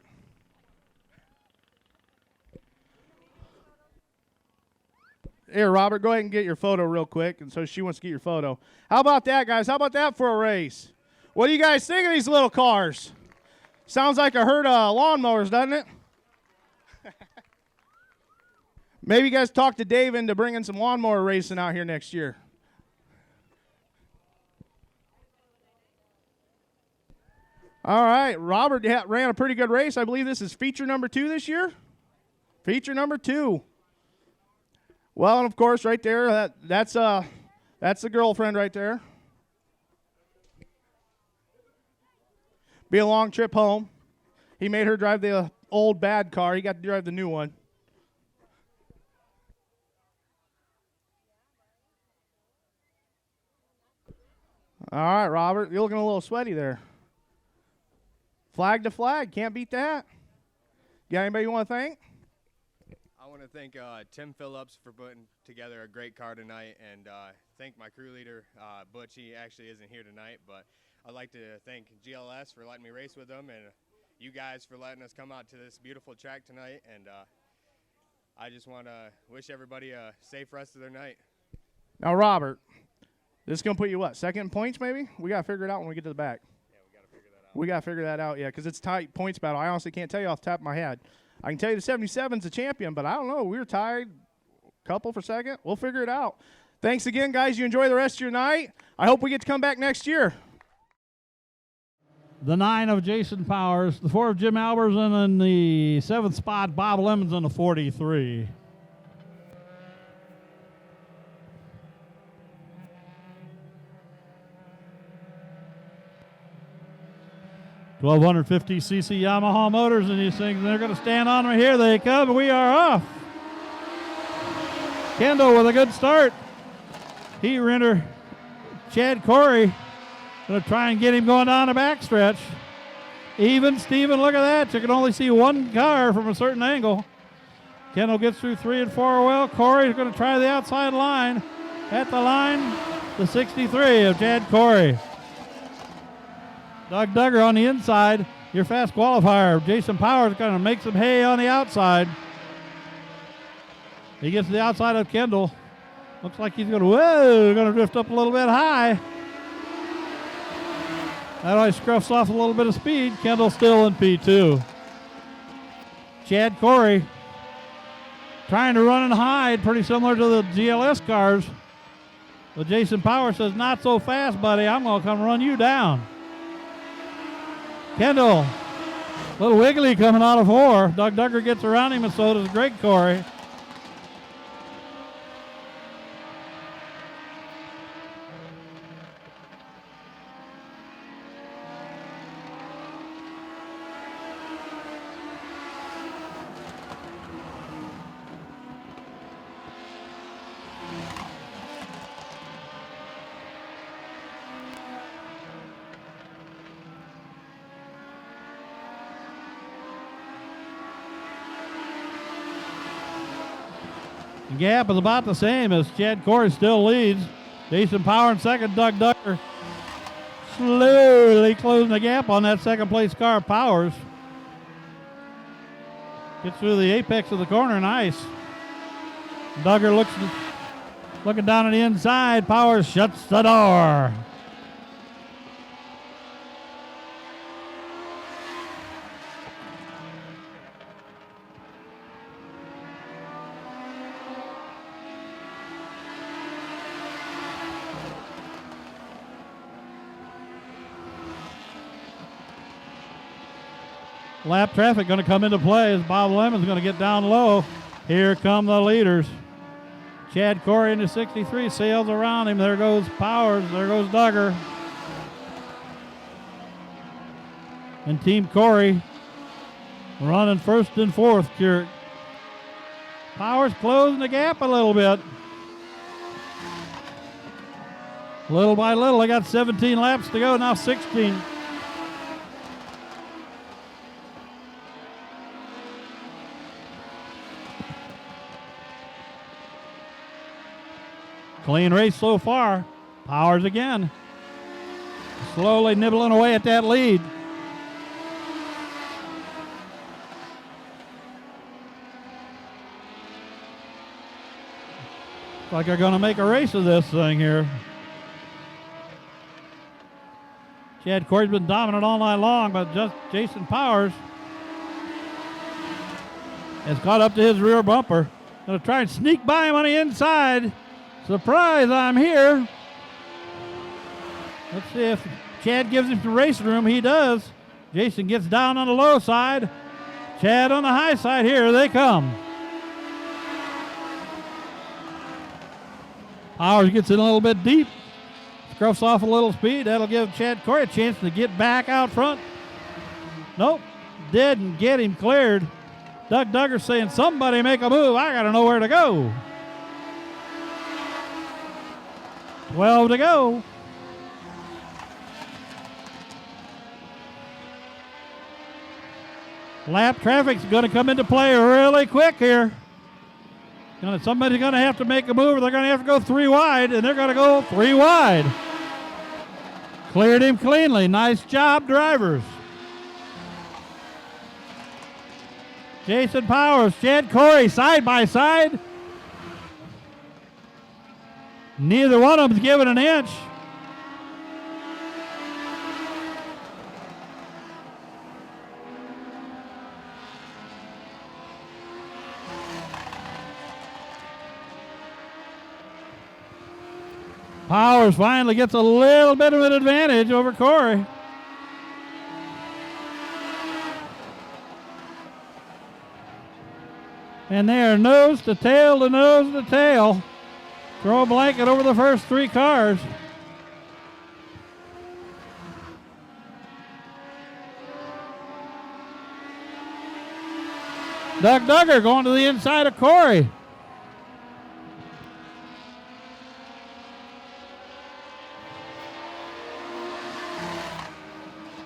Here, Robert, go ahead and get your photo real quick. And so she wants to get your photo. How about that, guys? How about that for a race? What do you guys think of these little cars? Sounds like a herd of lawnmowers, doesn't it? Maybe you guys talk to Dave into bringing some lawnmower racing out here next year. All right, Robert ran a pretty good race. I believe this is feature number 2 this year. Feature number 2. Well, and of course, right there, that's the girlfriend right there. Be a long trip home. He made her drive the old bad car. He got to drive the new one. All right, Robert, you're looking a little sweaty there. Flag to flag, can't beat that. Got anybody you want to thank? I want to thank Tim Phillips for putting together a great car tonight, and thank my crew leader, Butch. He actually isn't here tonight, but I'd like to thank GLS for letting me race with them, and you guys for letting us come out to this beautiful track tonight. And I just want to wish everybody a safe rest of their night. Now, Robert, This is going to put you what? Second in points maybe? We got to figure it out when we get to the back. Yeah, we got to figure that out. We got to figure that out, yeah, because it's tight points battle. I honestly can't tell you off the top of my head. I can tell you the 77's the champion, but I don't know. We were tied, couple for second. We'll figure it out. Thanks again, guys. You enjoy the rest of your night. I hope we get to come back next year. The 9 of Jason Powers, the 4 of Jim Albers, and in the 7th spot, Bob Lemons on the 43. $1,250cc Yamaha motors in these things. They're going to stand on them. Here they come. We are off. Kendall with a good start. Heat renter Chad Corey going to try and get him going down the backstretch. Even Steven, look at that. You can only see one car from a certain angle. Kendall gets through 3 and 4 well. Corey's going to try the outside line. At the line, the 63 of Chad Corey. Doug Duggar on the inside, your fast qualifier. Jason Powers going to make some hay on the outside. He gets to the outside of Kendall. Looks like he's going to drift up a little bit high. That always scruffs off a little bit of speed. Kendall still in P2. Chad Corey trying to run and hide, pretty similar to the GLS cars. But Jason Powers says, not so fast, buddy. I'm going to come run you down. Kendall, a little wiggly coming out of 4. Doug Duggar gets around him, and so does Greg Corey. The gap is about the same as Chad Corey still leads. Jason Power in second, Doug Duggar slowly closing the gap on that second place car. Powers gets through the apex of the corner, nice. Duggar looking down on the inside. Powers shuts the door. Lap traffic going to come into play as Bob Lemon's going to get down low. Here come the leaders. Chad Corey in the 63 sails around him. There goes Powers. There goes Duggar. And Team Corey running first and fourth. Powers closing the gap a little bit. Little by little, they got 17 laps to go, now 16. Clean race so far. Powers again. Slowly nibbling away at that lead. Looks like they're going to make a race of this thing here. Chad Corey's been dominant all night long, but just Jason Powers has caught up to his rear bumper. Going to try and sneak by him on the inside. Surprise, I'm here. Let's see if Chad gives him some racing room. He does. Jason gets down on the low side. Chad on the high side. Here they come. Powers gets in a little bit deep. Scruffs off a little speed. That'll give Chad Corey a chance to get back out front. Nope. Didn't get him cleared. Doug Duggar saying, somebody make a move. I got to know where to go. 12 to go. Lap traffic's going to come into play really quick here. Somebody's going to have to make a move. They're going to have to go 3 wide, and they're going to go 3 wide. Cleared him cleanly. Nice job, drivers. Jason Powers, Chad Corey, side by side. Neither one of them's giving an inch. Powers finally gets a little bit of an advantage over Corey. And they are nose to tail to nose to tail. Throw a blanket over the first 3 cars. Doug Duggar going to the inside of Corey.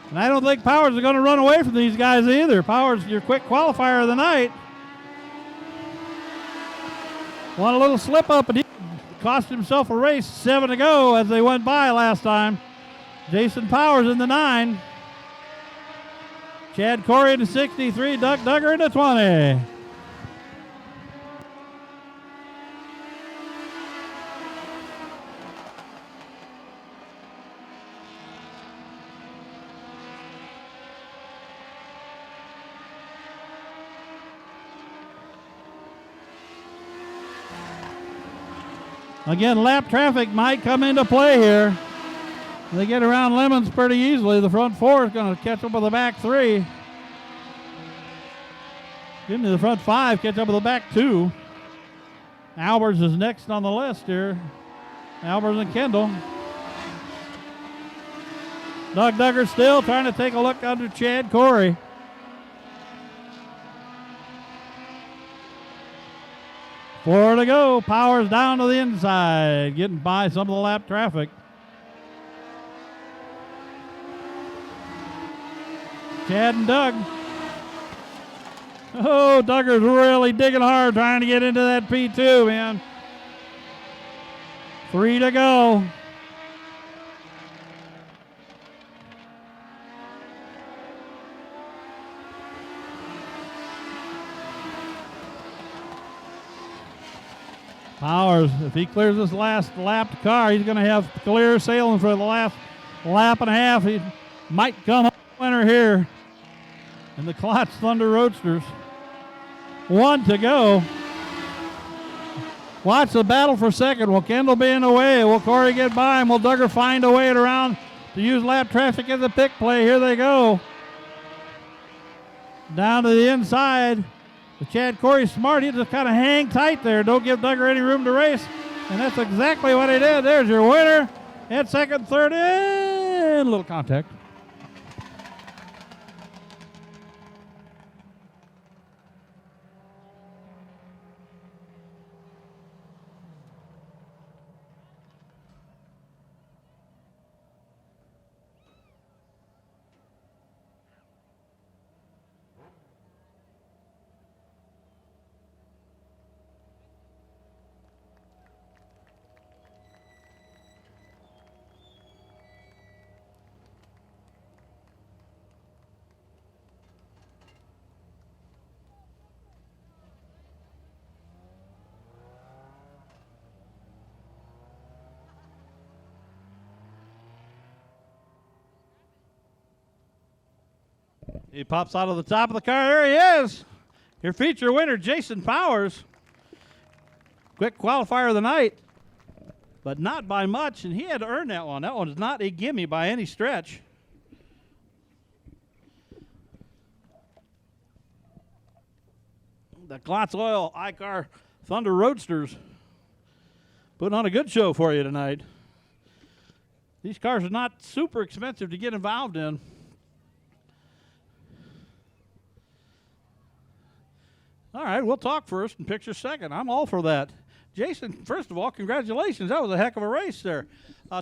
And I don't think Powers is going to run away from these guys either. Powers, your quick qualifier of the night. One little slip up and he cost himself a race. 7 to go as they went by last time. Jason Powers in the 9. Chad Corey in the 63. Doug Duggar in the 20. Again, lap traffic might come into play here. They get around Lemons pretty easily. The front 4 is going to catch up with the back 3. Give me the front 5, catch up with the back 2. Albers is next on the list here. Albers and Kendall. Doug Duggar still trying to take a look under Chad Corey. Four to go. Powers down to the inside, getting by some of the lap traffic. Chad and Doug. Oh, Duggar's really digging hard trying to get into that P2, man. 3 to go. Powers, if he clears this last lapped car, he's going to have clear sailing for the last lap and a half. He might come home winner here in the Klotz Thunder Roadsters. 1 to go. Watch the battle for second. Will Kendall be in the way? Will Corey get by him? Will Duggar find a way around to use lap traffic as a pick play? Here they go. Down to the inside. But Chad Corey's smart. He just kind of hang tight there. Don't give Duggar any room to race. And that's exactly what he did. There's your winner. At second, third, and a little contact. He pops out of the top of the car. There he is. Your feature winner, Jason Powers. Quick qualifier of the night, but not by much, and he had to earn that one. That one is not a gimme by any stretch. The Klotz Oil ICAR Thunder Roadsters putting on a good show for you tonight. These cars are not super expensive to get involved in. All right, we'll talk first and picture second. I'm all for that. Jason, first of all, congratulations. That was a heck of a race there.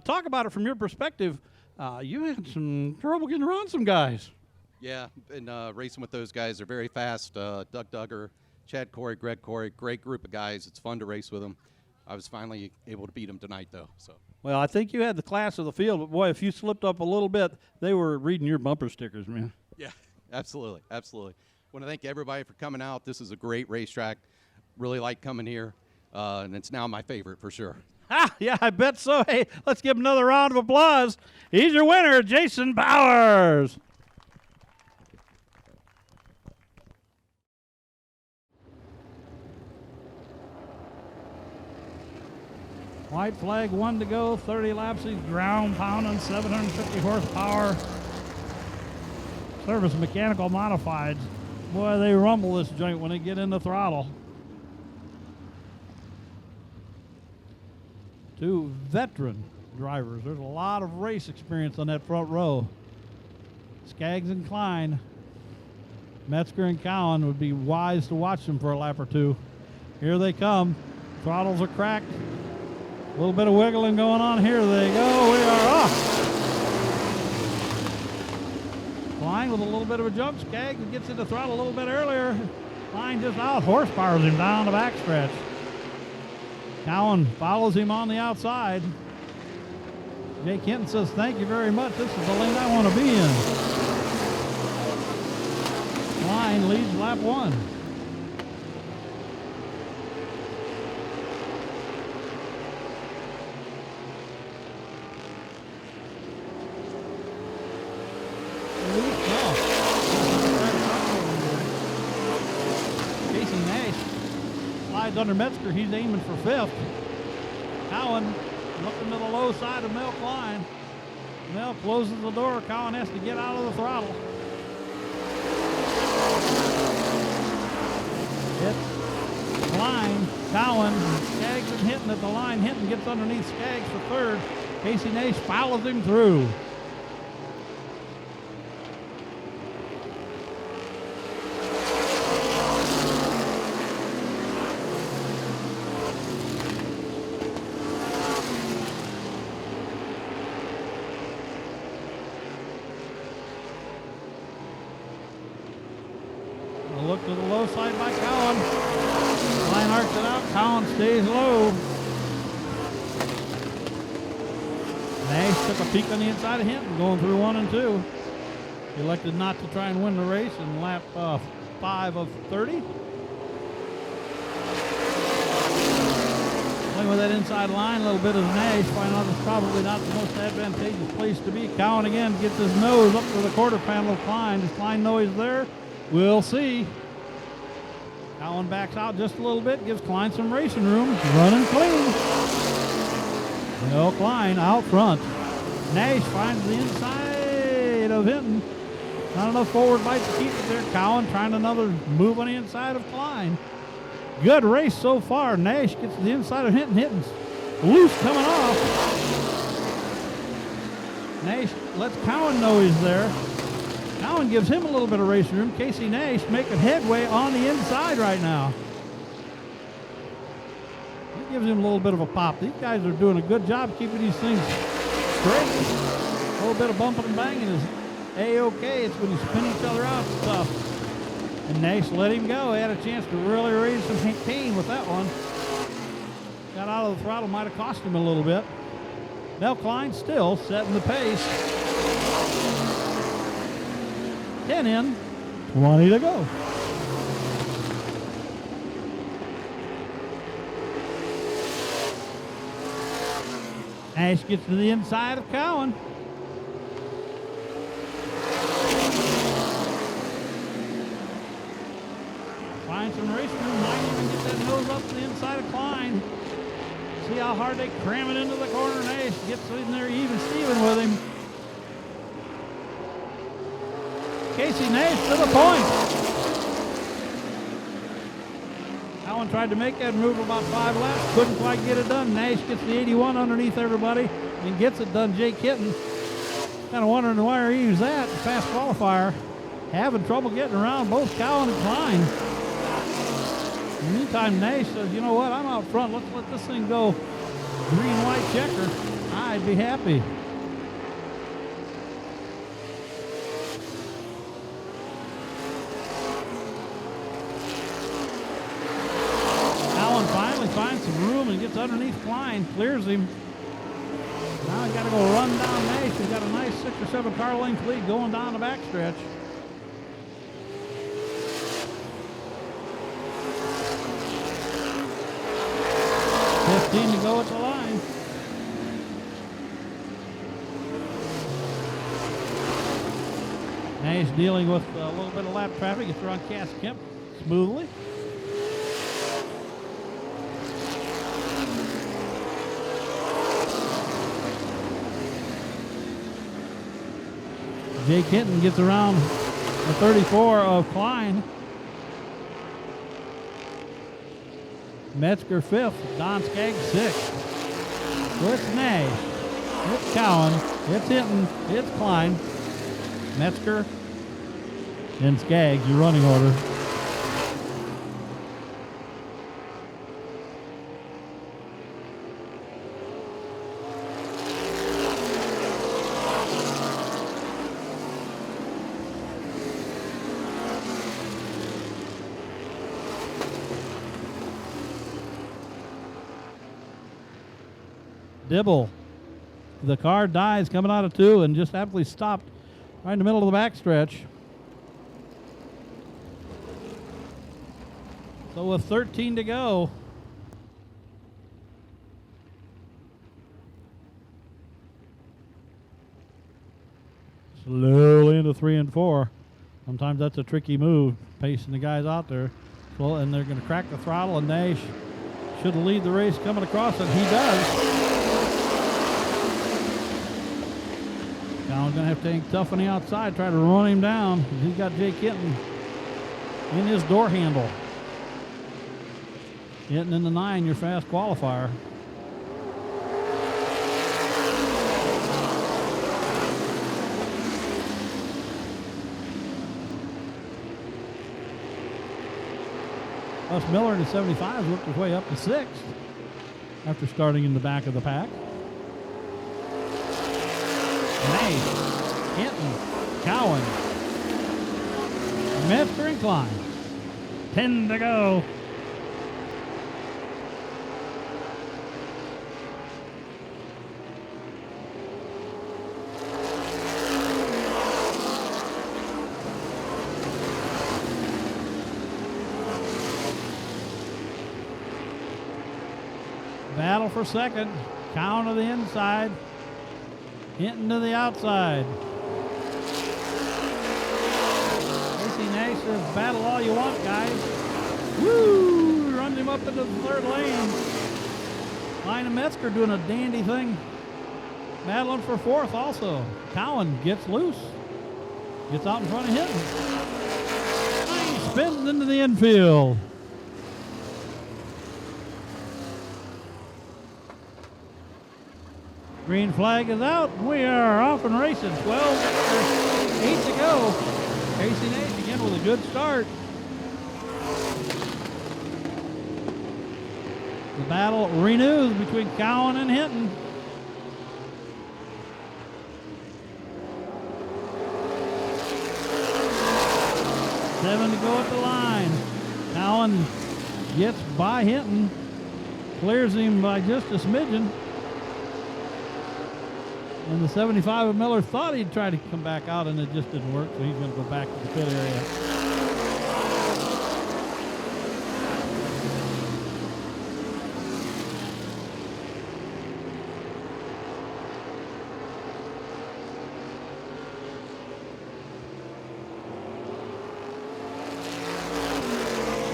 Talk about it from your perspective. You had some trouble getting around some guys. Yeah, and racing with those guys. They're very fast. Doug Duggar, Chad Corey, Greg Corey, great group of guys. It's fun to race with them. I was finally able to beat them tonight, though. So. Well, I think you had the class of the field, but, boy, if you slipped up a little bit, they were reading your bumper stickers, man. Yeah, absolutely, absolutely. I want to thank everybody for coming out. This is a great racetrack. Really like coming here, and it's now my favorite for sure. Ah, yeah, I bet so. Hey, let's give him another round of applause. He's your winner, Jason Bowers. White flag, 1 to go, 30 laps. He's ground pounding, 750 horsepower. Service Mechanical Modifieds. Boy, they rumble this joint when they get in the throttle. 2 veteran drivers. There's a lot of race experience on that front row. Skaggs and Klein. Metzger and Cowan would be wise to watch them for a lap or two. Here they come. Throttles are cracked. A little bit of wiggling going on. Here they go. We are off. Klein with a little bit of a jump. Skaggs gets into throttle a little bit earlier. Klein just out horsepowers him down the backstretch. Cowan follows him on the outside. Jake Hinton says, thank you very much. This is the lane I want to be in. Klein leads lap 1. Under Metzger, he's aiming for 5th. Cowan looking to the low side of Mel Klein. Mel closes the door. Cowan has to get out of the throttle. It's Klein, Cowan, Skaggs and Hinton at the line. Hinton gets underneath Skaggs for 3rd. Casey Nash follows him through. Look to the low side by Cowan. Line arcs it out. Cowan stays low. Nash took a peek on the inside of Hinton, going through 1 and 2. He elected not to try and win the race in lap 5 of 30. Playing with that inside line, a little bit of Nash. Find out it's probably not the most advantageous place to be. Cowan again gets his nose up to the quarter panel of Klein. Does Klein know he's there? We'll see. Cowan backs out just a little bit, gives Klein some racing room. Running clean. Mel Klein out front. Nash finds the inside of Hinton. Not enough forward bite to keep it there. Cowan trying another move on the inside of Klein. Good race so far. Nash gets to the inside of Hinton. Hinton's loose coming off. Nash lets Cowan know he's there. Cowan gives him a little bit of racing room. Casey Nash making headway on the inside right now. That gives him a little bit of a pop. These guys are doing a good job keeping these things straight. A little bit of bumping and banging is A-okay. It's when you spin each other out and stuff. And Nash let him go. He had a chance to really raise some pain with that one. Got out of the throttle, might have cost him a little bit. Mel Klein still setting the pace. 10 in, 20 to go. Nash gets to the inside of Cowan. Finds some race room, might even get that nose up to the inside of Klein. See how hard they cram it into the corner. Nash gets in there even Steven with him. Casey Nash to the point. Cowan tried to make that move about 5 laps, couldn't quite get it done. Nash gets the 81 underneath everybody and gets it done. Jake Hinton kind of wondering why he used that fast qualifier. Having trouble getting around both Cowan and Klein. In the meantime, Nash says, you know what, I'm out front. Let's let this thing go green-white checker. I'd be happy. Finds some room and gets underneath Klein, clears him. Now he's got to go run down Nash. He's got a nice 6 or 7 car length lead going down the backstretch. 15 to go at the line. Nash dealing with a little bit of lap traffic. Gets around Cass Kemp smoothly. Jay Kenton gets around the 34 of Klein. Metzger 5th, Don Skaggs 6th. So it's Nash, it's Cowan, it's Hinton, it's Klein, Metzger, and Skaggs, your running order. Dibble. The car dies coming out of 2 and just absolutely stopped right in the middle of the backstretch. So with 13 to go, slowly into 3 and 4. Sometimes that's a tricky move, pacing the guys out there. Well, and they're going to crack the throttle, and Nash should lead the race coming across, and he does. Cowan's going to have to hang tough on the outside, try to run him down. He's got Jay Kenton in his door handle. Getting in the 9, your fast qualifier. Us Miller in the 75s worked his way up to 6th after starting in the back of the pack. Nash, Hinton, Cowan, Metzger and Klein. 10 to go. Battle for second. Cowan to the inside. Hinton to the outside. AC Nash says, battle all you want, guys. Woo! Runs him up into the 3rd lane. Klein and Metzger doing a dandy thing. Battling for 4th also. Cowan gets loose. Gets out in front of Hinton. He spins into the infield. Green flag is out. We are off and racing. 8 to go. Casey Nash again with a good start. The battle renews between Cowan and Hinton. Seven to go at the line. Cowan gets by Hinton. Clears him by just a smidgen. And the 75 of Miller thought he'd try to come back out, and it just didn't work, so he's going to go back to the pit area.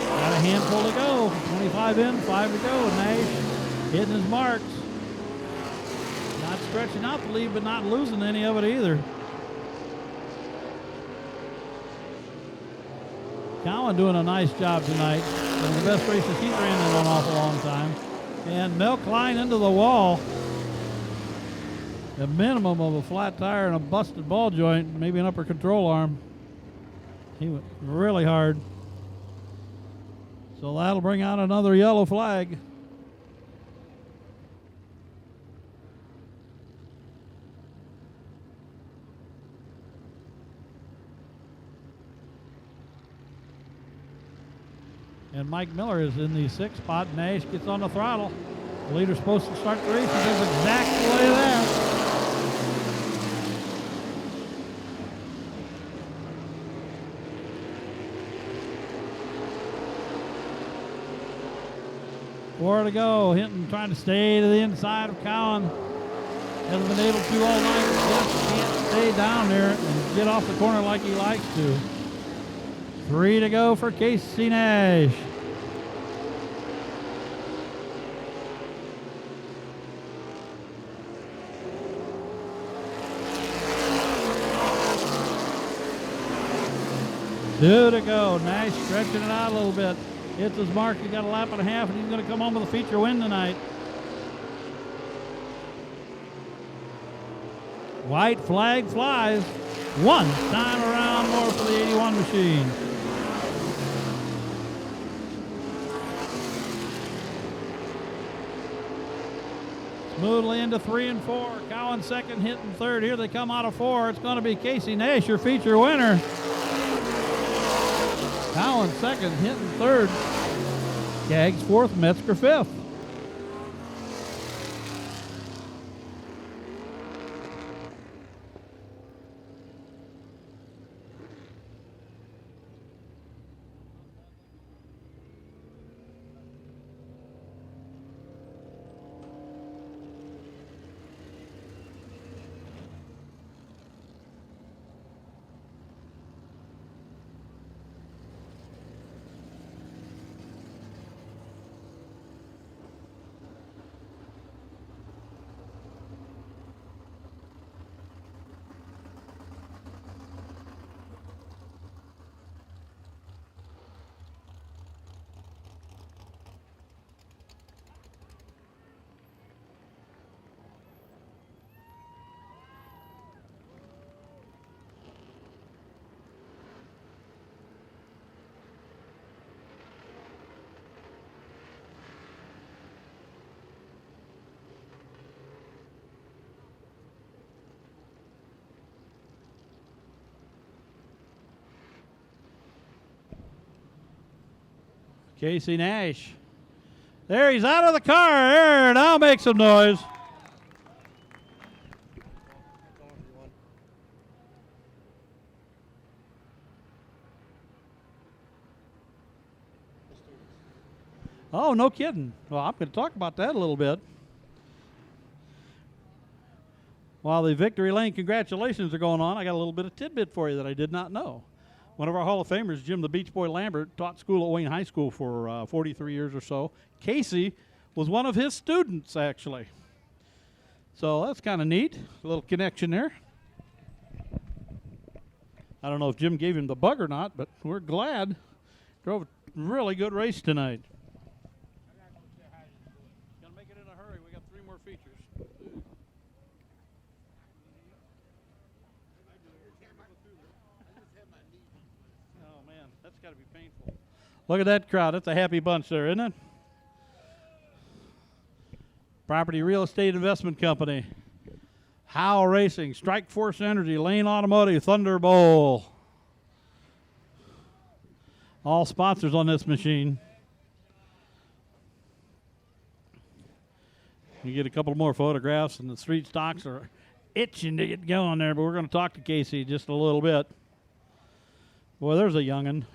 Got a handful to go. 25 in, 5 to go. Nash hitting his marks. Not stretching out the lead, but not losing any of it either. Cowan doing a nice job tonight. One of the best races he's ran in an awful long time. And Mel Klein into the wall. A minimum of a flat tire and a busted ball joint, maybe an upper control arm. He went really hard. So that'll bring out another yellow flag. And Mike Miller is in the 6th spot. Nash gets on the throttle. The leader's supposed to start the race. He does exactly that. Four to go. Hinton trying to stay to the inside of Cowan. Hasn't been able to all night. Just can't stay down there and get off the corner like he likes to. 3 to go for Casey Nash. Two to go. Nash stretching it out a little bit. Hits his mark. He's got a lap and a half, and he's going to come home with a feature win tonight. White flag flies. One time around more for the 81 machine. Smoothly into 3 and 4. Cowan second, hitting third. Here they come out of 4. It's going to be Casey Nash, your feature winner. Cowan second, hitting third. Gags fourth, Metzger fifth. Casey Nash. There, he's out of the car. There, now make some noise. Oh, no kidding. Well, I'm going to talk about that a little bit. While the Victory Lane congratulations are going on, I got a little bit of tidbit for you that I did not know. One of our Hall of Famers, Jim the Beach Boy Lambert, taught school at Wayne High School for 43 years or so. Casey was one of his students, actually. So that's kind of neat. A little connection there. I don't know if Jim gave him the bug or not, but we're glad. Drove a really good race tonight. Gotta make it in a hurry. We got 3 more features. Oh, man, that's got to be painful. Look at that crowd. That's a happy bunch there, isn't it? Property Real Estate Investment Company, Howe Racing, Strike Force Energy, Lane Automotive, Thunderbolt. All sponsors on this machine. You get a couple more photographs, and the street stocks are itching to get going there, but we're going to talk to Casey just a little bit. Boy, there's a young'un.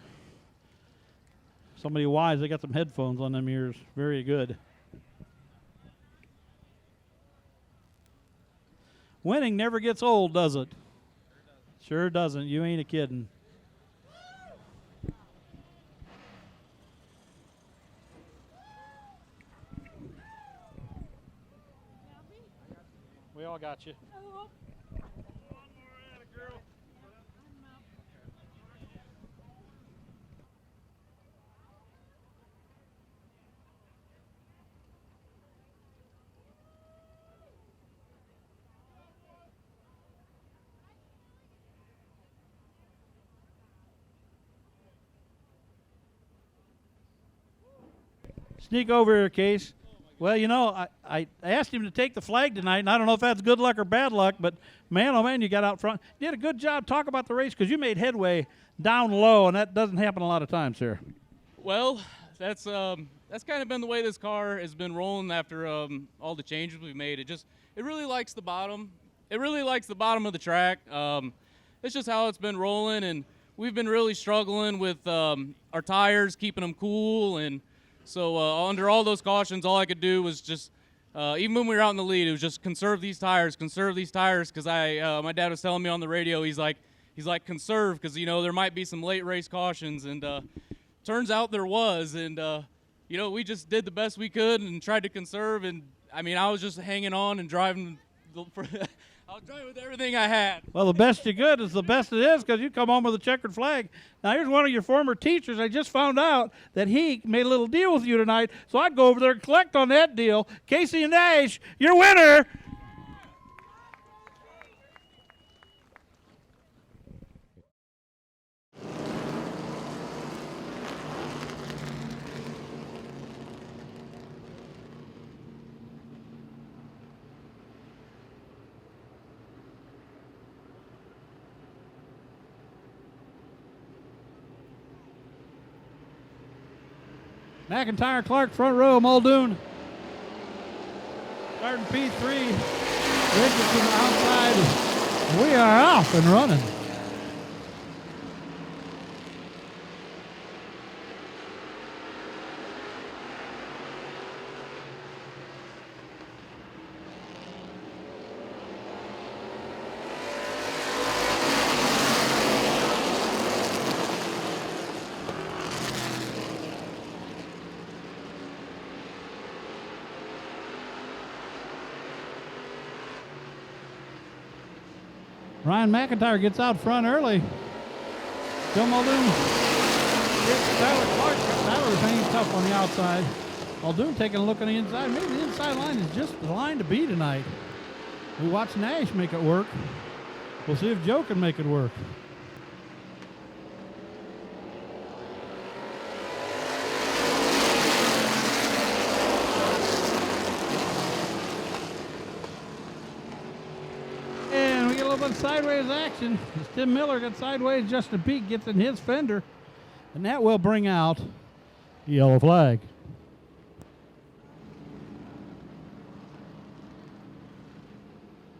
Somebody wise. They got some headphones on them ears. Very good. Winning never gets old, does it? Sure doesn't. You ain't a kidding. We all got you. Sneak over here, Case. Well, you know, I asked him to take the flag tonight, and I don't know if that's good luck or bad luck, but man, oh man, you got out front. You did a good job. Talk about the race because you made headway down low, and that doesn't happen a lot of times here. Well, that's kind of been the way this car has been rolling after all the changes we've made. It really likes the bottom. It really likes the bottom of the track. It's just how it's been rolling, and we've been really struggling with our tires, keeping them cool, and so under all those cautions, all I could do was just even when we were out in the lead, it was just conserve these tires, because my dad was telling me on the radio, he's like conserve, because there might be some late race cautions, and turns out there was, and we just did the best we could and tried to conserve, and I mean I was just hanging on and driving. I was driving with everything I had. Well, the best you could is the best it is, because you come home with a checkered flag. Now, here's one of your former teachers. I just found out that he made a little deal with you tonight, so I'd go over there and collect on that deal. Casey and Nash, your winner. McIntyre, Clark, front row, Muldoon. Starting P3. Richardson outside. We are off and running. Ryan McIntyre gets out front early. Joe Muldoon gets Tyler Clark. Tyler's hanging tough on the outside. Muldoon taking a look on the inside. Maybe the inside line is just the line to be tonight. We watched Nash make it work. We'll see if Joe can make it work. Sideways action. As Tim Miller got sideways, Justin Peak gets in his fender, and that will bring out the yellow flag.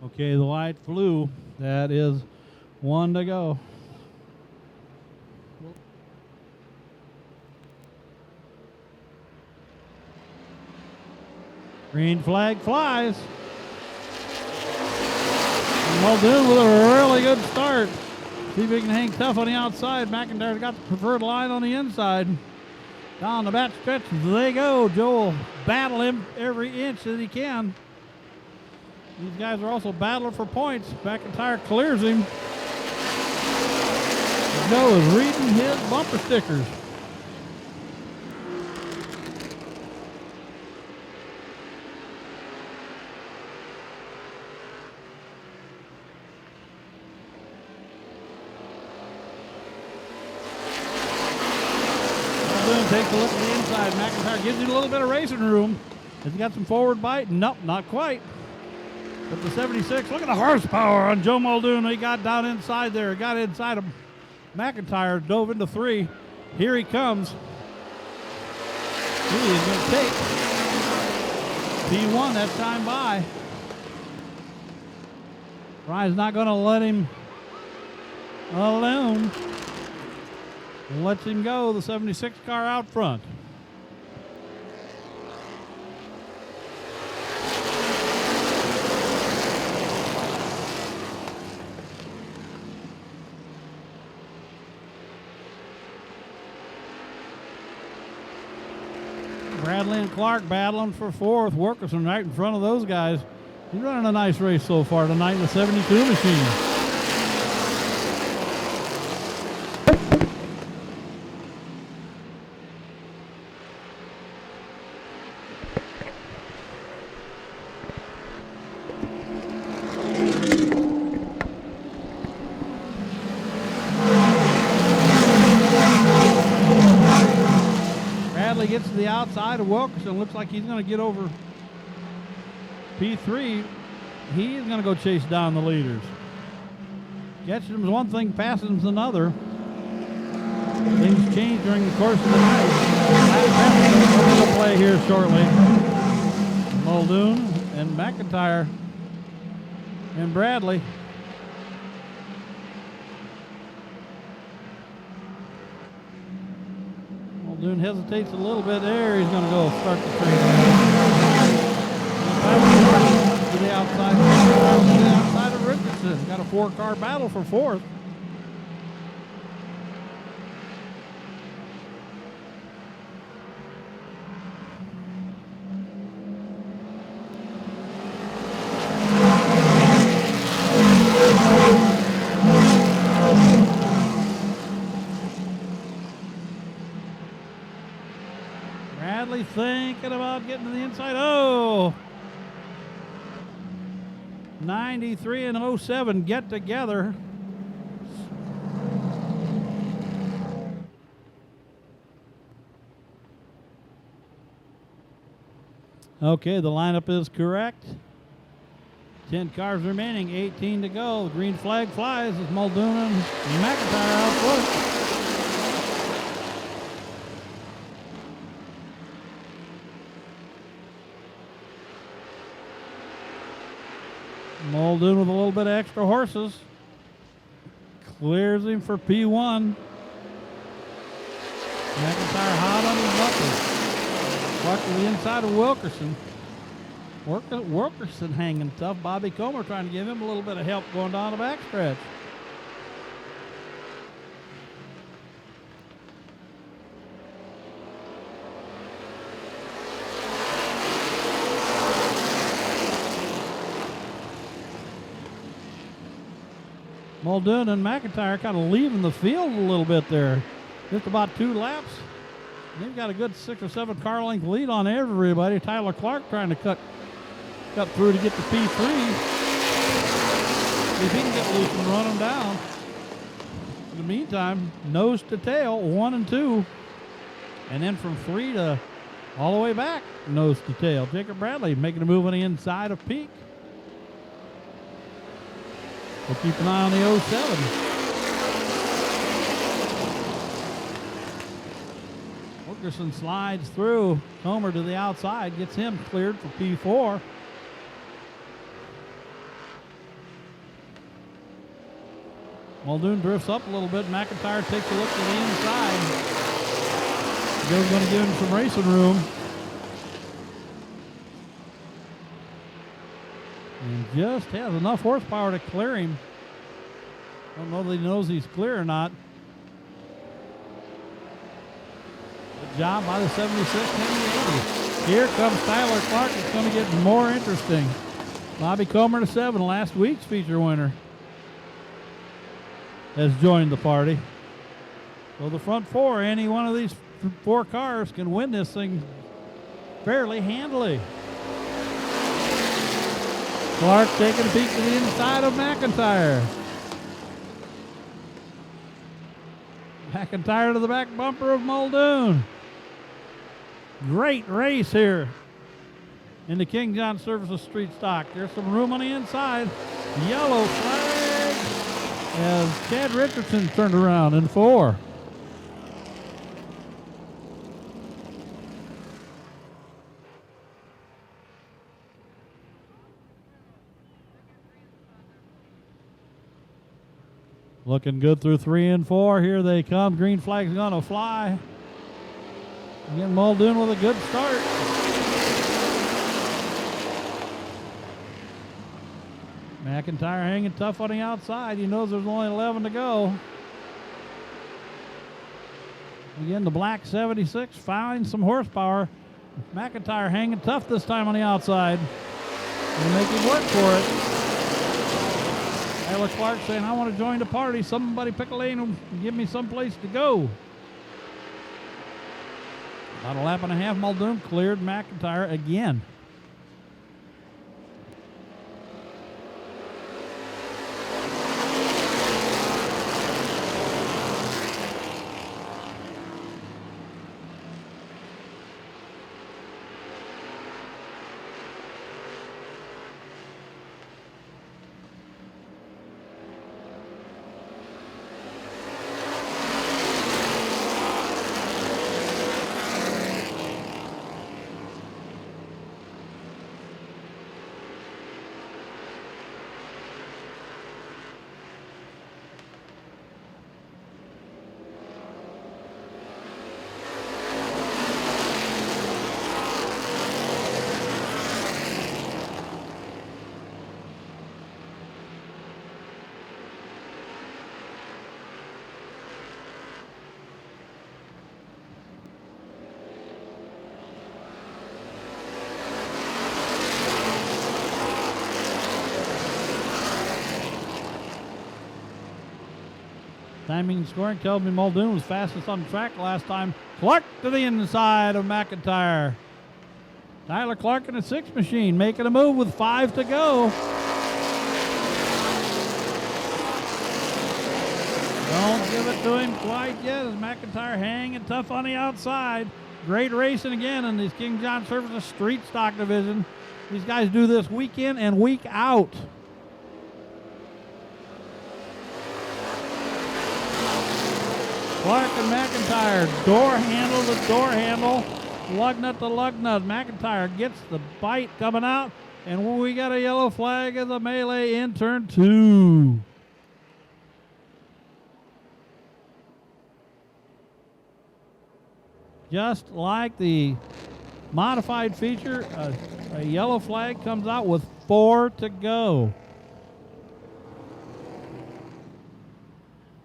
Okay, the light flew. That is one to go. Green flag flies. Muldoon with a really good start. See if he can hang tough on the outside. McIntyre's got the preferred line on the inside. Down the back stretch, they go. Joe will battle him every inch that he can. These guys are also battling for points. McIntyre clears him. Joe is reading his bumper stickers. Takes a look at the inside. McIntyre gives him a little bit of racing room. Has he got some forward bite? Nope, not quite. But the 76, look at the horsepower on Joe Muldoon. He got down inside there. Got inside of McIntyre, dove into 3. Here he comes. He is going to take P1 that time by. Ryan's not going to let him alone. Lets him go, the 76 car out front. Bradley and Clark battling for 4th. Wilkerson right in front of those guys. He's running a nice race so far tonight in the 72 machine. Gets to the outside of Wilkerson. Looks like he's going to get over P3. He is going to go chase down the leaders. Catching him is one thing, passing him is another. Things change during the course of the night. Last will play here shortly. Muldoon and McIntyre and Bradley. Muldoon hesitates a little bit there. He's going to go start the train. the outside. To the outside of Richardson. Got a 4-car battle for 4th. Bradley thinking about getting to the inside. Oh! 93 and 07 get together. Okay, the lineup is correct. 10 cars remaining, 18 to go. The green flag flies as Muldoon and McIntyre out front. Muldoon with a little bit of extra horses. Clears him for P1. McIntyre hot on his buckle. Buck to the inside of Wilkerson. Wilkerson hanging tough. Bobby Comer trying to give him a little bit of help going down the backstretch. Muldoon and McIntyre kind of leaving the field a little bit there. Just about 2 laps. They've got a good 6 or 7 car length lead on everybody. Tyler Clark trying to cut through to get to P3. If he can get loose and run them down. In the meantime, nose to tail, 1 and 2. And then from 3 to all the way back, nose to tail. Jacob Bradley making a move on the inside of Peak. We'll keep an eye on the 07. Wilkerson slides through. Comer to the outside, gets him cleared for P4. Muldoon drifts up a little bit. McIntyre takes a look to the inside. Joe's going to give him some racing room. And just has enough horsepower to clear him. Don't know that he knows he's clear or not. Good job by the 76 and the 80. Here comes Tyler Clark. It's going to get more interesting. Bobby Comer to 7, last week's feature winner, has joined the party. So the front 4, any one of these 4 cars can win this thing fairly handily. Clark taking a peek to the inside of McIntyre. McIntyre to the back bumper of Muldoon. Great race here in the King John Services Street Stock. There's some room on the inside. Yellow flag as Chad Richardson turned around in 4. Looking good through 3 and 4. Here they come. Green flag's gonna fly. Again, Muldoon with a good start. McIntyre hanging tough on the outside. He knows there's only 11 to go. Again, the black 76 finds some horsepower. McIntyre hanging tough this time on the outside. Gonna make him work for it. Tyler Clark saying, I want to join the party. Somebody pick a lane and give me some place to go. About a lap and a half, Muldoon cleared McIntyre again. Timing and scoring tells me Muldoon was fastest on the track last time. Clark to the inside of McIntyre. Tyler Clark in a 6 machine making a move with 5 to go. Don't give it to him quite yet as McIntyre hanging tough on the outside. Great racing again in this King John Services Street Stock Division. These guys do this week in and week out. Clark and McIntyre, door handle to door handle, lug nut to lug nut. McIntyre gets the bite coming out, and we got a yellow flag as a melee in turn 2. Just like the modified feature, a yellow flag comes out with 4 to go.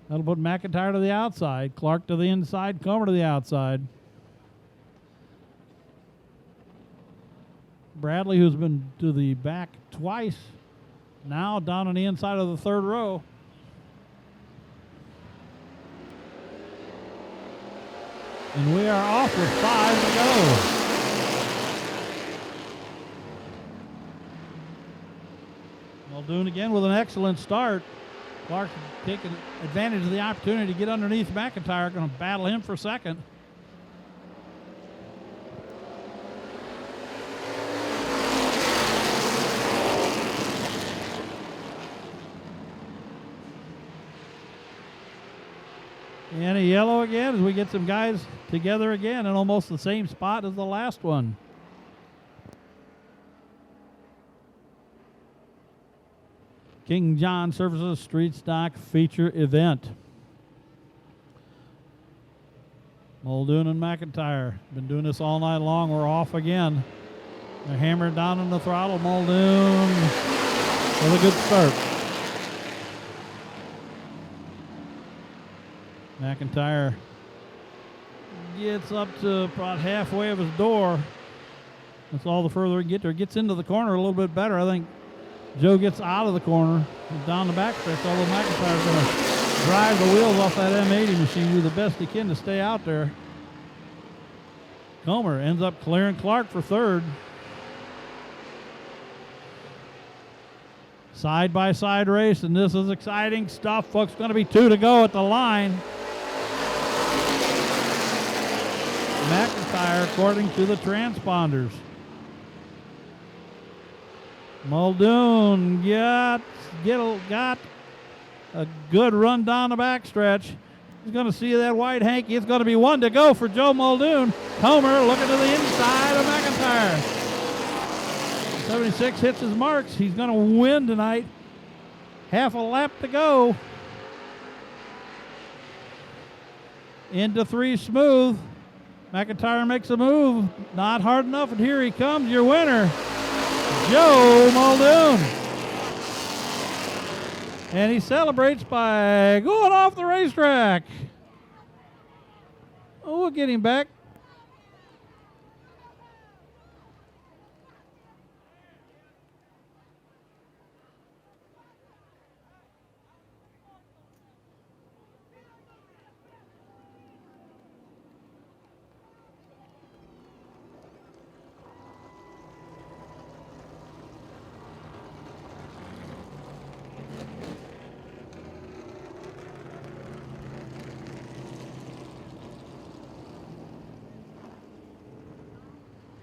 That'll put McIntyre to the outside, Clark to the inside, Comer to the outside. Bradley, who's been to the back twice, now down on the inside of the third row. And we are off with 5 to go. Muldoon again with an excellent start. Clark taking advantage of the opportunity to get underneath McIntyre, going to battle him for second. And a yellow again as we get some guys together again in almost the same spot as the last one. King John Services Street Stock Feature Event. Muldoon and McIntyre been doing this all night long. We're off again. They're hammered down on the throttle. Muldoon with a good start. McIntyre gets up to about halfway of his door. That's all the further he can get there. Gets into the corner a little bit better. I think Joe gets out of the corner and down the backstretch, although McIntyre's going to drive the wheels off that M80 machine, do the best he can to stay out there. Comer ends up clearing Clark for third. Side-by-side race, and this is exciting stuff, folks. Going to be 2 to go at the line. McIntyre, according to the transponders. Muldoon got a good run down the backstretch. He's going to see that white hanky. It's going to be 1 to go for Joe Muldoon. Comer looking to the inside of McIntyre. 76 hits his marks. He's going to win tonight. Half a lap to go. Into 3 smooth. McIntyre makes a move. Not hard enough, and here he comes, your winner, Joe Muldoon. And he celebrates by going off the racetrack. Oh, we'll get him back.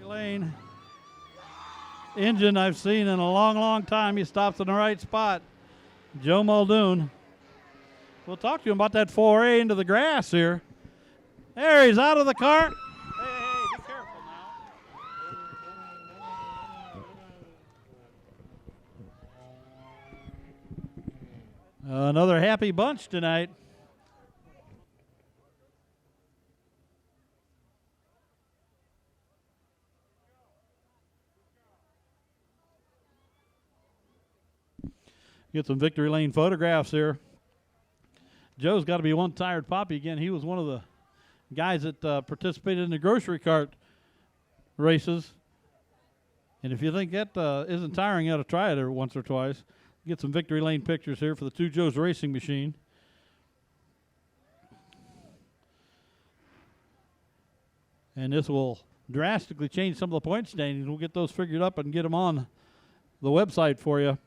Lane engine I've seen in a long, long time. He stops in the right spot. Joe Muldoon. We'll talk to him about that foray into the grass here. There, he's out of the car. Hey, be careful now. Another happy bunch tonight. Get some victory lane photographs here. Joe's got to be one tired poppy again. He was one of the guys that participated in the grocery cart races. And if you think that isn't tiring, you ought to try it once or twice. Get some victory lane pictures here for the Two Joes Racing Machine. And this will drastically change some of the point standings. We'll get those figured up and get them on the website for you.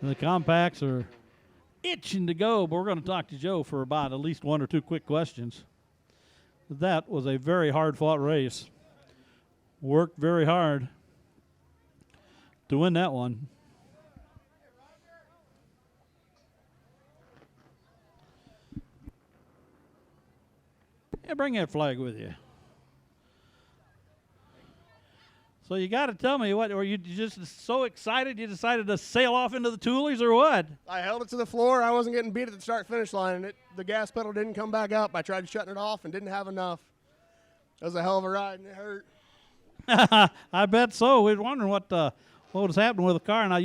And the compacts are itching to go, but we're going to talk to Joe for about at least one or two quick questions. That was a very hard-fought race. Worked very hard to win that one. Yeah, bring that flag with you. So you got to tell me, what, were you just so excited you decided to sail off into the Toolies or what? I held it to the floor. I wasn't getting beat at the start-finish line, and the gas pedal didn't come back up. I tried shutting it off and didn't have enough. It was a hell of a ride, and it hurt. I bet so. We were wondering what was happening with the car. Now,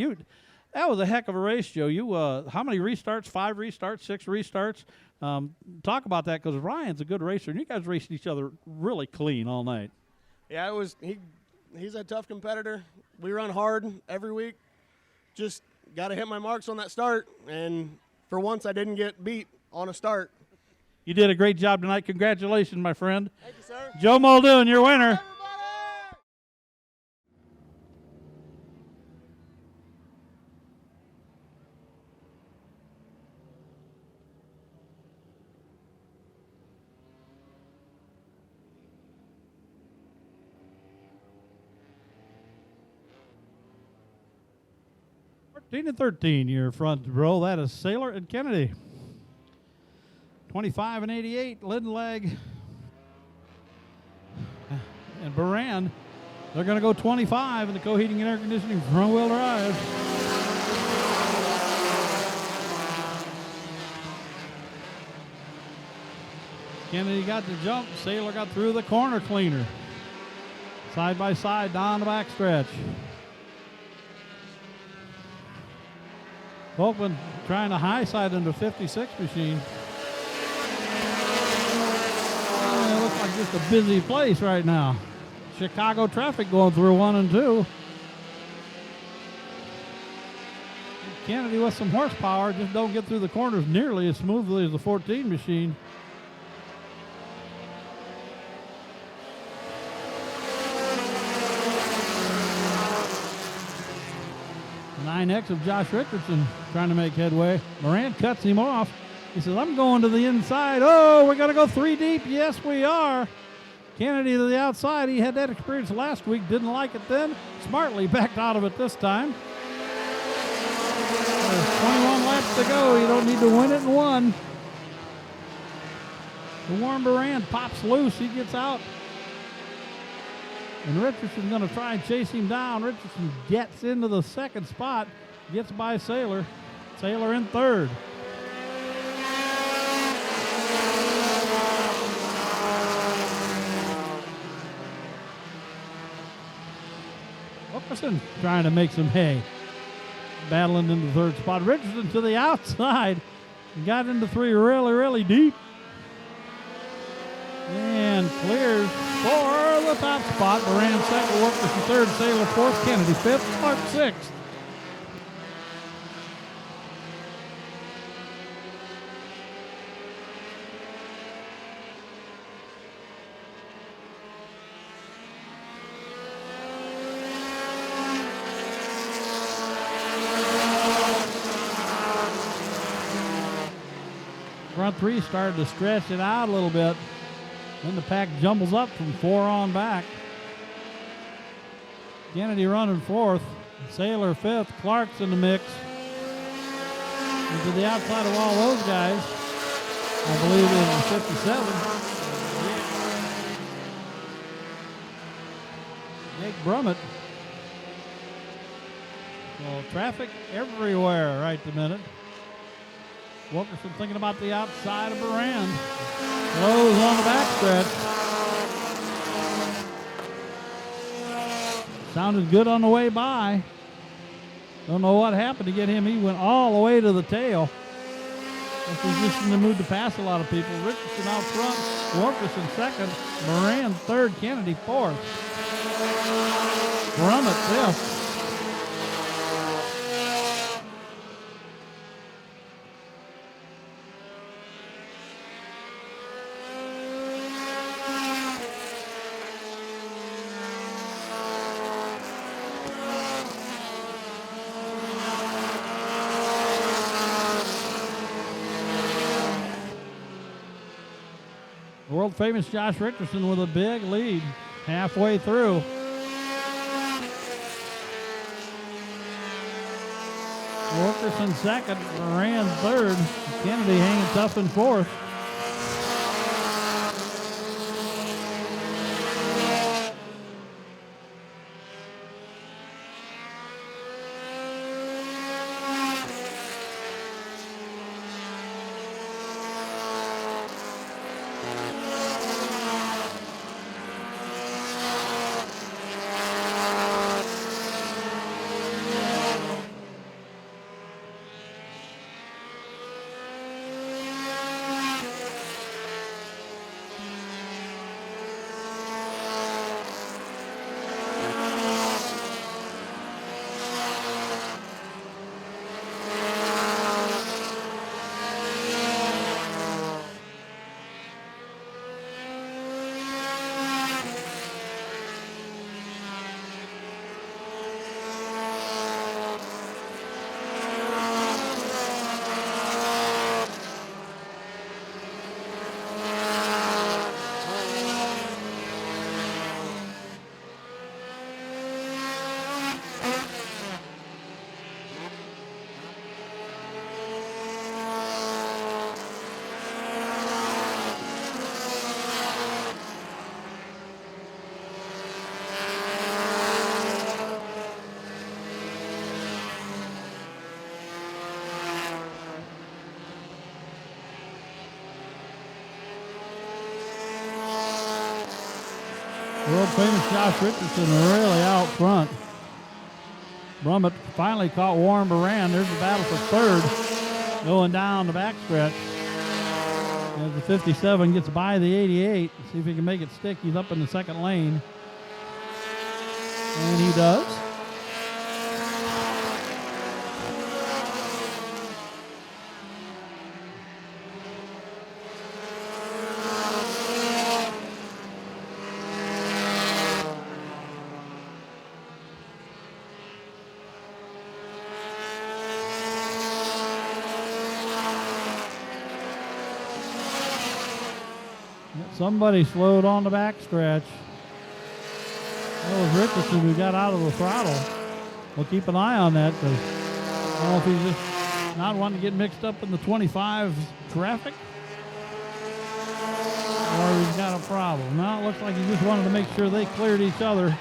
that was a heck of a race, Joe. You how many restarts? 5 restarts, 6 restarts? Talk about that, because Ryan's a good racer, and you guys raced each other really clean all night. Yeah, it was. He's a tough competitor. We run hard every week. Just got to hit my marks on that start, and for once I didn't get beat on a start. You did a great job tonight. Congratulations, my friend. Thank you, sir. Joe Muldoon, your winner. And 13, your front row. That is Saylor and Kennedy. 25 and 88, Lindleg and Baran. They're going to go 25 in the co-heating and air conditioning front-wheel drive. Kennedy got the jump. Saylor got through the corner cleaner. Side by side down the backstretch. Volkman trying to high side into 56 machine. It looks like just a busy place right now. Chicago traffic going through 1 and 2. Kennedy with some horsepower, just don't get through the corners nearly as smoothly as the 14 machine. The 9X of Josh Richardson trying to make headway. Moran cuts him off. He says, I'm going to the inside. Oh, we're going to go 3 deep. Yes, we are. Kennedy to the outside. He had that experience last week. Didn't like it then. Smartly backed out of it this time. There's 21 laps to go. You don't need to win it in 1. The Warren Baran pops loose. He gets out. And Richardson's going to try and chase him down. Richardson gets into the 2nd spot. Gets by Saylor. Saylor in 3rd. Wilkerson trying to make some hay. Battling into the 3rd spot. Richardson to the outside. Got into 3 really, really deep. And clears for the top spot. Moran 2nd, Wilkerson 3rd, Saylor 4th, Kennedy 5th, Clark 6th. Front 3 started to stretch it out a little bit. Then the pack jumbles up from 4 on back. Kennedy running 4th. Saylor 5th. Clark's in the mix. And to the outside of all those guys, I believe in 57. Jake Brummett. So traffic everywhere right the minute. Wilkerson thinking about the outside of Baran. Lows on the backstretch. Sounded good on the way by. Don't know what happened to get him. He went all the way to the tail. He's just in the mood to pass a lot of people. Richardson out front. Wilkerson 2nd. Moran 3rd. Kennedy 4th. Brummett 5th. famous Josh Richardson with a big lead halfway through. Wilkerson second, Moran third, Kennedy hanging tough in fourth. World famous Josh Richardson really out front. Brummett finally caught Warren Baran. There's the battle for third going down the backstretch. As the 57 gets by the 88, see if he can make it stick. He's up in the second lane. And he does. Somebody slowed on the backstretch. That was Richardson who got out of the throttle. We'll keep an eye on that because I don't know if he's just not wanting to get mixed up in the 25 traffic or he's got a problem. Now it looks like he just wanted to make sure they cleared each other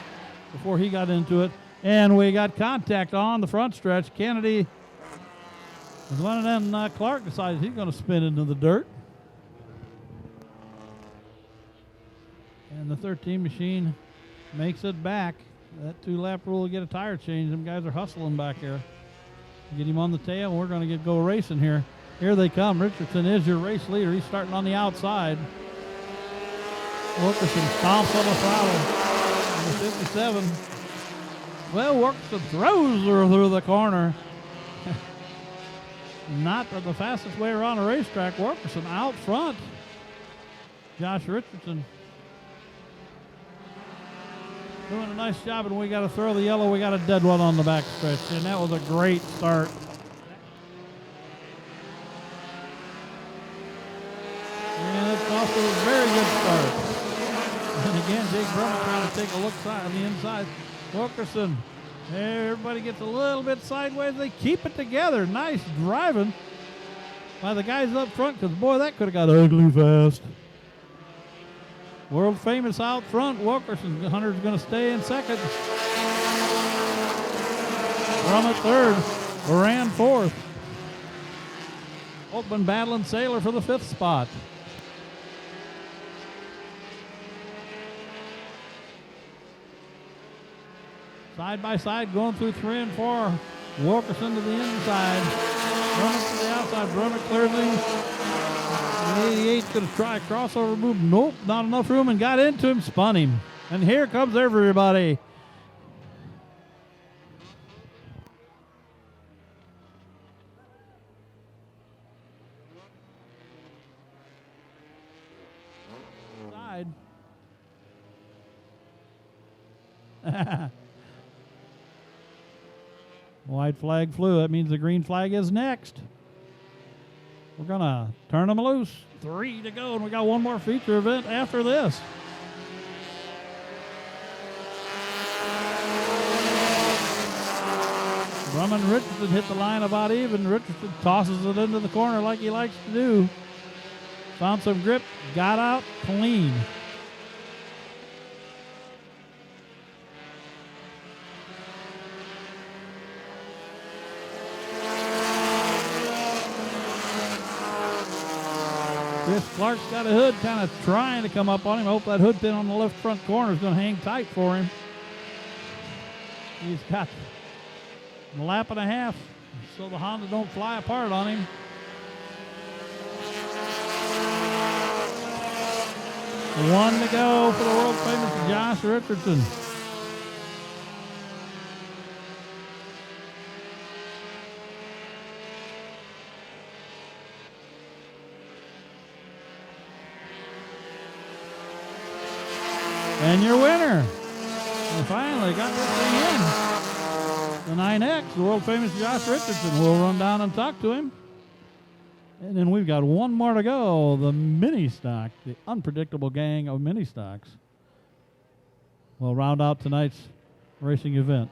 before he got into it. And we got contact on the front stretch. Kennedy is one, and then Clark decides he's going to spin into the dirt. And the 13 machine makes it back. That 2-lap rule will get a tire change. Them guys are hustling back there. Get him on the tail. We're going to go racing here. Here they come. Richardson is your race leader. He's starting on the outside. Wilkerson stomps on the throttle. On the 57. Well, Wilkerson throws her through the corner. Not the fastest way around a racetrack. Wilkerson out front. Josh Richardson doing a nice job, and we got to throw the yellow. We got a dead one on the back stretch, and that was a great start. And it's off to a very good start. And again, Jake Brummett trying to take a look on the inside. Wilkerson, everybody gets a little bit sideways. They keep it together. Nice driving by the guys up front, because, boy, that could have got ugly fast. World famous out front. Wilkerson, Hunter's going to stay in second. Brummett third. Moran fourth. Oakman battling Sailor for the 5th spot. Side by side going through 3 and 4. Wilkerson to the inside. Brummett to the outside. Brummett clears him. The 88's going to try a crossover move. Nope, not enough room, and got into him, spun him. And here comes everybody. Side. White flag flew. That means the green flag is next. We're going to turn them loose. 3 to go, and we got one more feature event after this. Drummond Richardson hit the line about even. Richardson tosses it into the corner like he likes to do. Found some grip, got out clean. Chris Clark's got a hood kind of trying to come up on him. Hope that hood pin on the left front corner is going to hang tight for him. He's got a lap and a half so the Honda don't fly apart on him. One to go for the world famous Josh Richardson. And your winner. We finally got this thing in. The 9X, the world famous Josh Richardson. We'll run down and talk to him. And then we've got one more to go. The mini stock, the unpredictable gang of mini stocks. We'll round out tonight's racing event.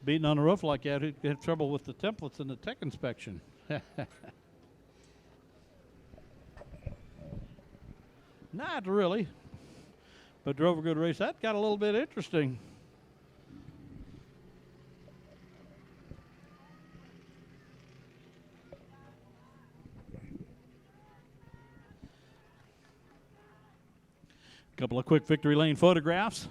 Beating on the roof like that, he'd have trouble with the templates in the tech inspection. Not really, but drove a good race. That got a little bit interesting. Couple of quick victory lane photographs.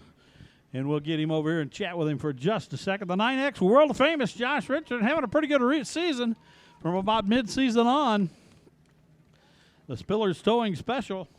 And we'll get him over here and chat with him for just a second. The 9X world famous Josh Richardson having a pretty good season from about mid-season on. The Spillers Towing Special.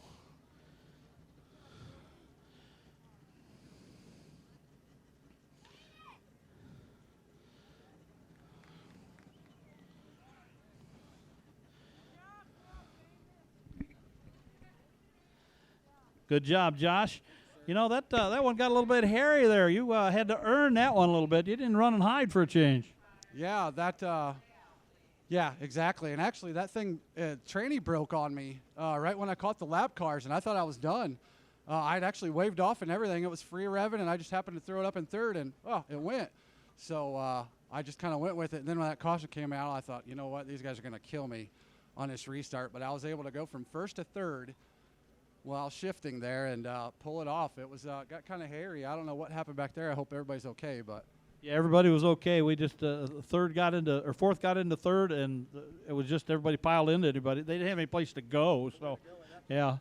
Good job, Josh. You know, that one got a little bit hairy there. You had to earn that one a little bit. You didn't run and hide for a change. Yeah, yeah, exactly. And actually, that thing, tranny broke on me right when I caught the lap cars, and I thought I was done. I'd actually waved off and everything. It was free revving, and I just happened to throw it up in third, and, it went. So I just kind of went with it. And then when that caution came out, I thought, you know what, these guys are going to kill me on this restart. But I was able to go from first to third while shifting there and pull it off. It was got kind of hairy. I don't know what happened back there. I hope everybody's okay, but yeah, everybody was okay. We just fourth got into third, and it was just everybody piled into everybody. They didn't have any place to go, so yeah.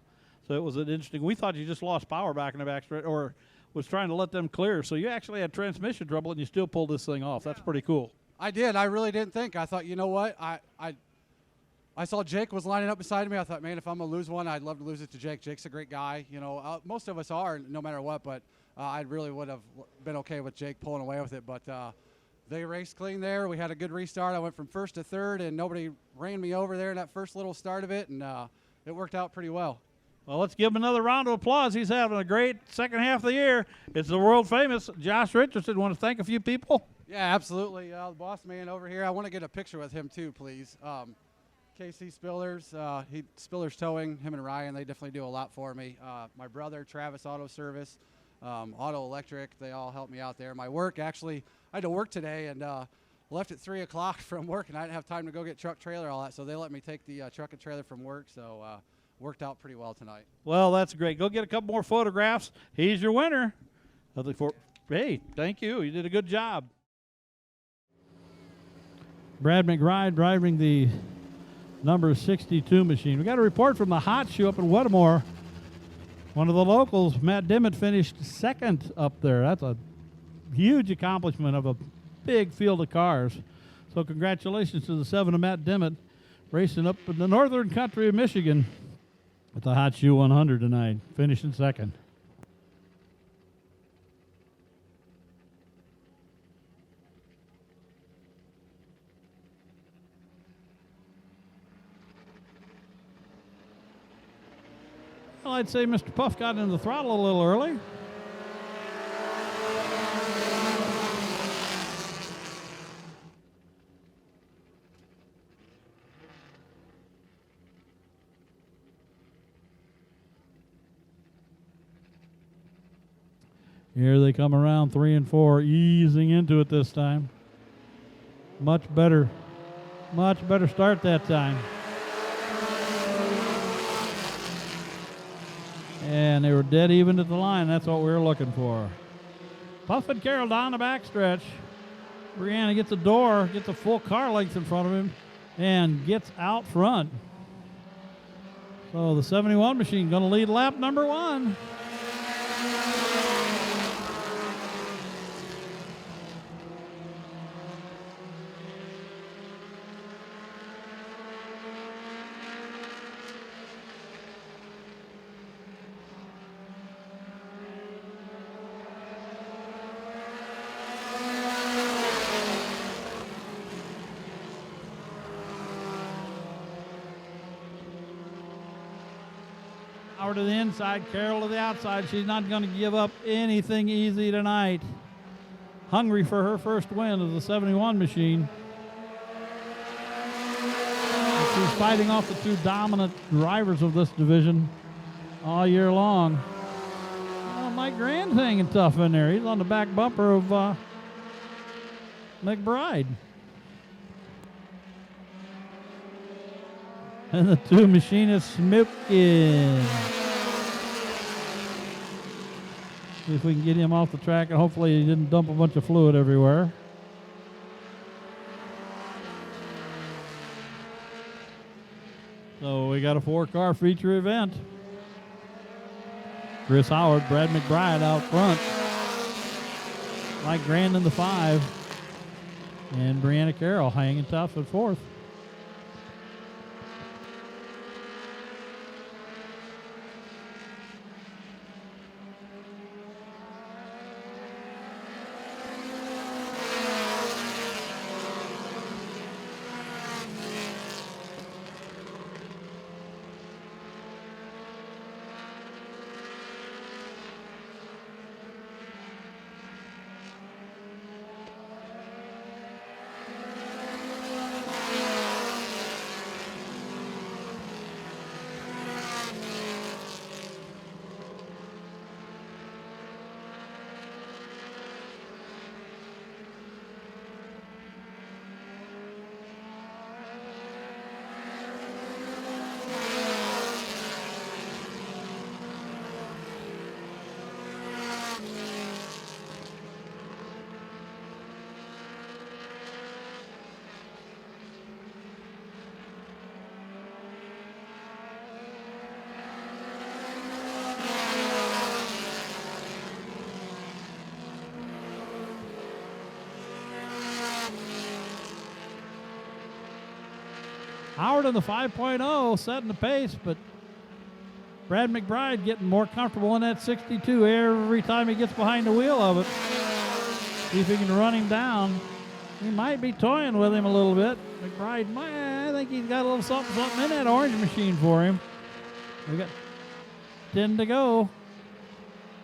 So it was an interesting. We thought you just lost power back in the back stretch, or was trying to let them clear. So you actually had transmission trouble, and you still pulled this thing off. That's pretty cool. I did. I really didn't think. I thought, you know what, I saw Jake was lining up beside me. I thought, man, if I'm going to lose one, I'd love to lose it to Jake. Jake's a great guy. You know, most of us are, no matter what, but I really would have been okay with Jake pulling away with it. But they raced clean there. We had a good restart. I went from first to third, and nobody ran me over there in that first little start of it, and it worked out pretty well. Well, let's give him another round of applause. He's having a great second half of the year. It's the world famous Josh Richardson. Want to thank a few people? Yeah, absolutely. The boss man over here. I want to get a picture with him too, please. KC Spillers, Spillers Towing, him and Ryan, they definitely do a lot for me. My brother, Travis Auto Service, Auto Electric, they all helped me out there. My work, actually, I had to work today and left at 3 o'clock from work, and I didn't have time to go get truck, trailer, all that, so they let me take the truck and trailer from work, so worked out pretty well tonight. Well, that's great. Go get a couple more photographs. He's your winner. Hey, thank you. You did a good job. Brad McBride driving the number 62 machine. We got a report from the Hot Shoe up in Wedmore. One of the locals, Matt Dimmitt, finished second up there. That's a huge accomplishment of a big field of cars. So congratulations to the 7 of Matt Dimmitt racing up in the northern country of Michigan at the Hot Shoe 100 tonight, finishing second. Well, I'd say Mr. Puff got into the throttle a little early. Here they come around 3 and 4, easing into it this time. Much better start that time. And they were dead even at the line. That's what we were looking for. Puff and Carroll down the backstretch. Brianna gets a door, gets a full car length in front of him, and gets out front. So the 71 machine going to lead lap number 1. To the inside, Carroll to the outside. She's not going to give up anything easy tonight. Hungry for her first win of the 71 machine. And she's fighting off the 2 dominant drivers of this division all year long. Well, Mike Grand's hanging tough in there. He's on the back bumper of McBride. And the 2 machinists smoking. See if we can get him off the track, and hopefully he didn't dump a bunch of fluid everywhere. So we got a 4-car feature event. Chris Howard, Brad McBride out front. Mike Grand in the 5. And Brianna Carroll hanging tough at 4th. Howard in the 5.0 setting the pace, but Brad McBride getting more comfortable in that 62 every time he gets behind the wheel of it. See if he can run him down. He might be toying with him a little bit. McBride, I think he's got a little something in that orange machine for him. We got 10 to go.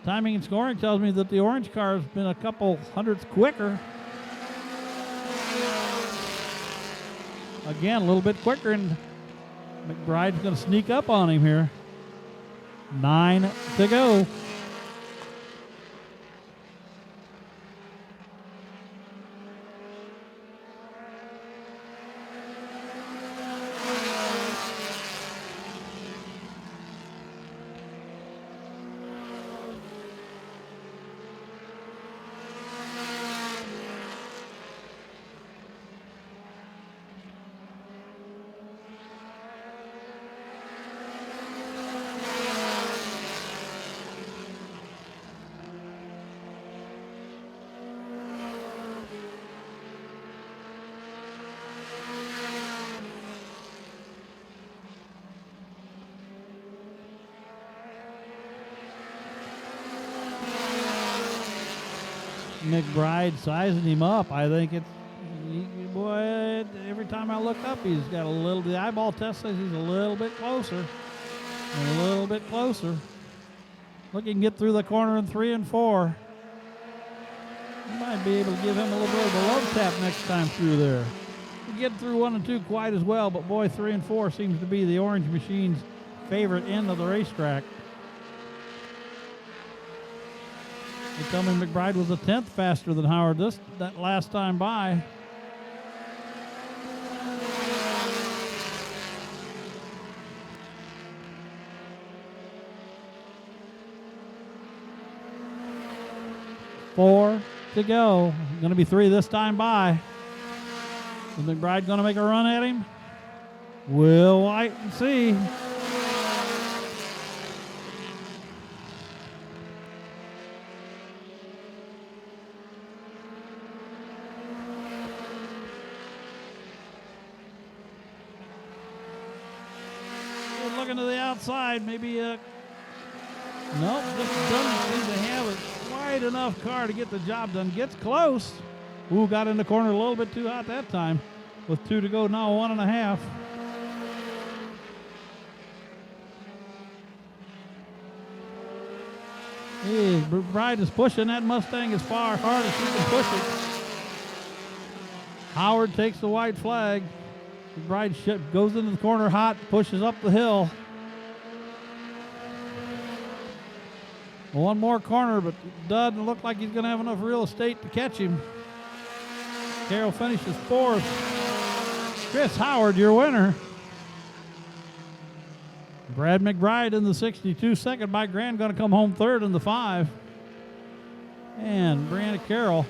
Timing and scoring tells me that the orange car has been a couple hundredths quicker. Again, a little bit quicker, and McBride's going to sneak up on him here. 9 to go. McBride sizing him up. I think it's, boy, every time I look up, he's got a little, the eyeball test says he's a little bit closer. A little bit closer. Look, he can get through the corner in 3 and 4. You might be able to give him a little bit of a love tap next time through there. He get through 1 and 2 quite as well, but boy, 3 and 4 seems to be the Orange Machine's favorite end of the racetrack. They tell me McBride was a 10th faster than Howard that last time by. Four to go. Going to be 3 this time by. Is McBride going to make a run at him? We'll wait and see. Looking to the outside, maybe nope, just doesn't seem to have a quite enough car to get the job done. Gets close. Ooh, got in the corner a little bit too hot that time. With 2 to go now, 1.5. Hey, McBride is pushing that Mustang as far hard as he can push it. Howard takes the white flag. McBride goes into the corner hot, pushes up the hill. One more corner, but doesn't look like he's going to have enough real estate to catch him. Carroll finishes 4th. Chris Howard, your winner. Brad McBride in the 62, second by Grant, going to come home 3rd in the 5. And Brianna Carroll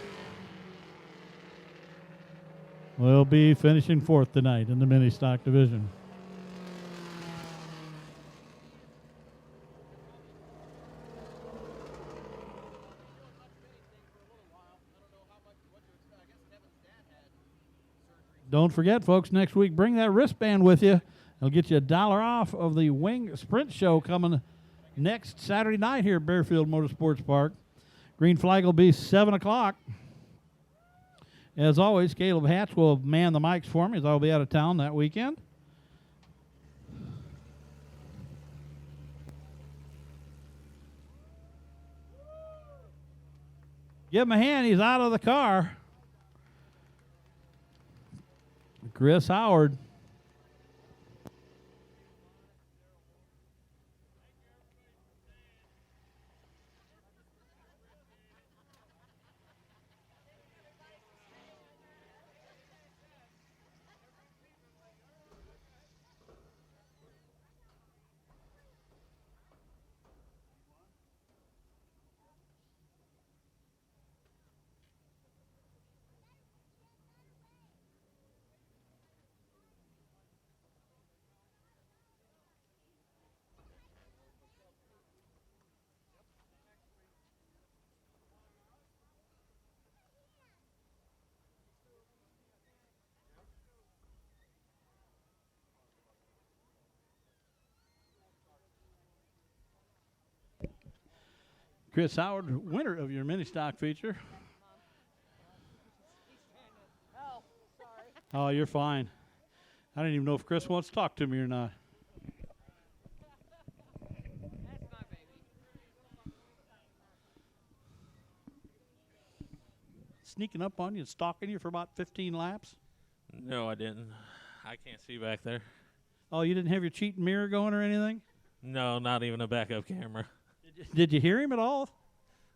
will be finishing 4th tonight in the mini stock division. Don't forget, folks, next week, bring that wristband with you. It'll get you $1 off of the Wing Sprint Show coming next Saturday night here at Bearfield Motorsports Park. Green flag will be 7 o'clock. As always, Caleb Hatch will man the mics for me as I'll be out of town that weekend. Give him a hand. He's out of the car. Chris Howard. Chris Howard, winner of your mini stock feature. Oh, you're fine. I don't even know if Chris wants to talk to me or not. Sneaking up on you and stalking you for about 15 laps? No, I didn't. I can't see back there. Oh, you didn't have your cheating mirror going or anything? No, not even a backup camera. Did you hear him at all?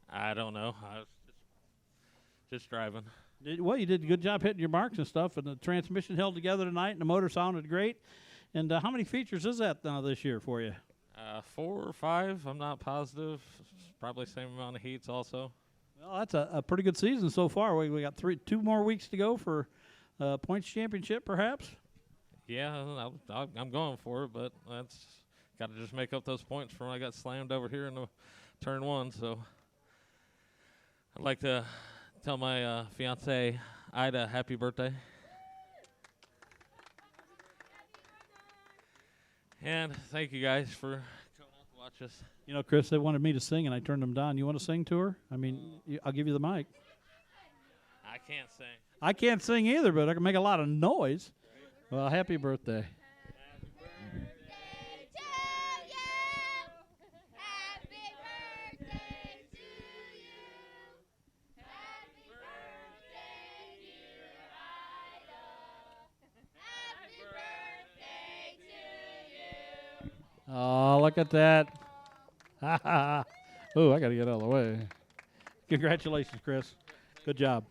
I don't know. I was just driving. Well, you did a good job hitting your marks and stuff, and the transmission held together tonight, and the motor sounded great. And how many features is that now this year for you? 4 or 5. I'm not positive. Probably same amount of heats also. Well, that's a pretty good season so far. We got 2 more weeks to go for points championship, perhaps. Yeah, I'm going for it, but that's got to just make up those points from when I got slammed over here in the turn 1. So I'd like to tell my fiance Ida happy birthday. And thank you guys for coming out to watch us. You know, Chris, they wanted me to sing, and I turned them down. You want to sing to her? I mean, I'll give you the mic. I can't sing. I can't sing either, but I can make a lot of noise. Well, happy birthday. Oh, look at that. Oh, I got to get out of the way. Congratulations, Chris. Good job.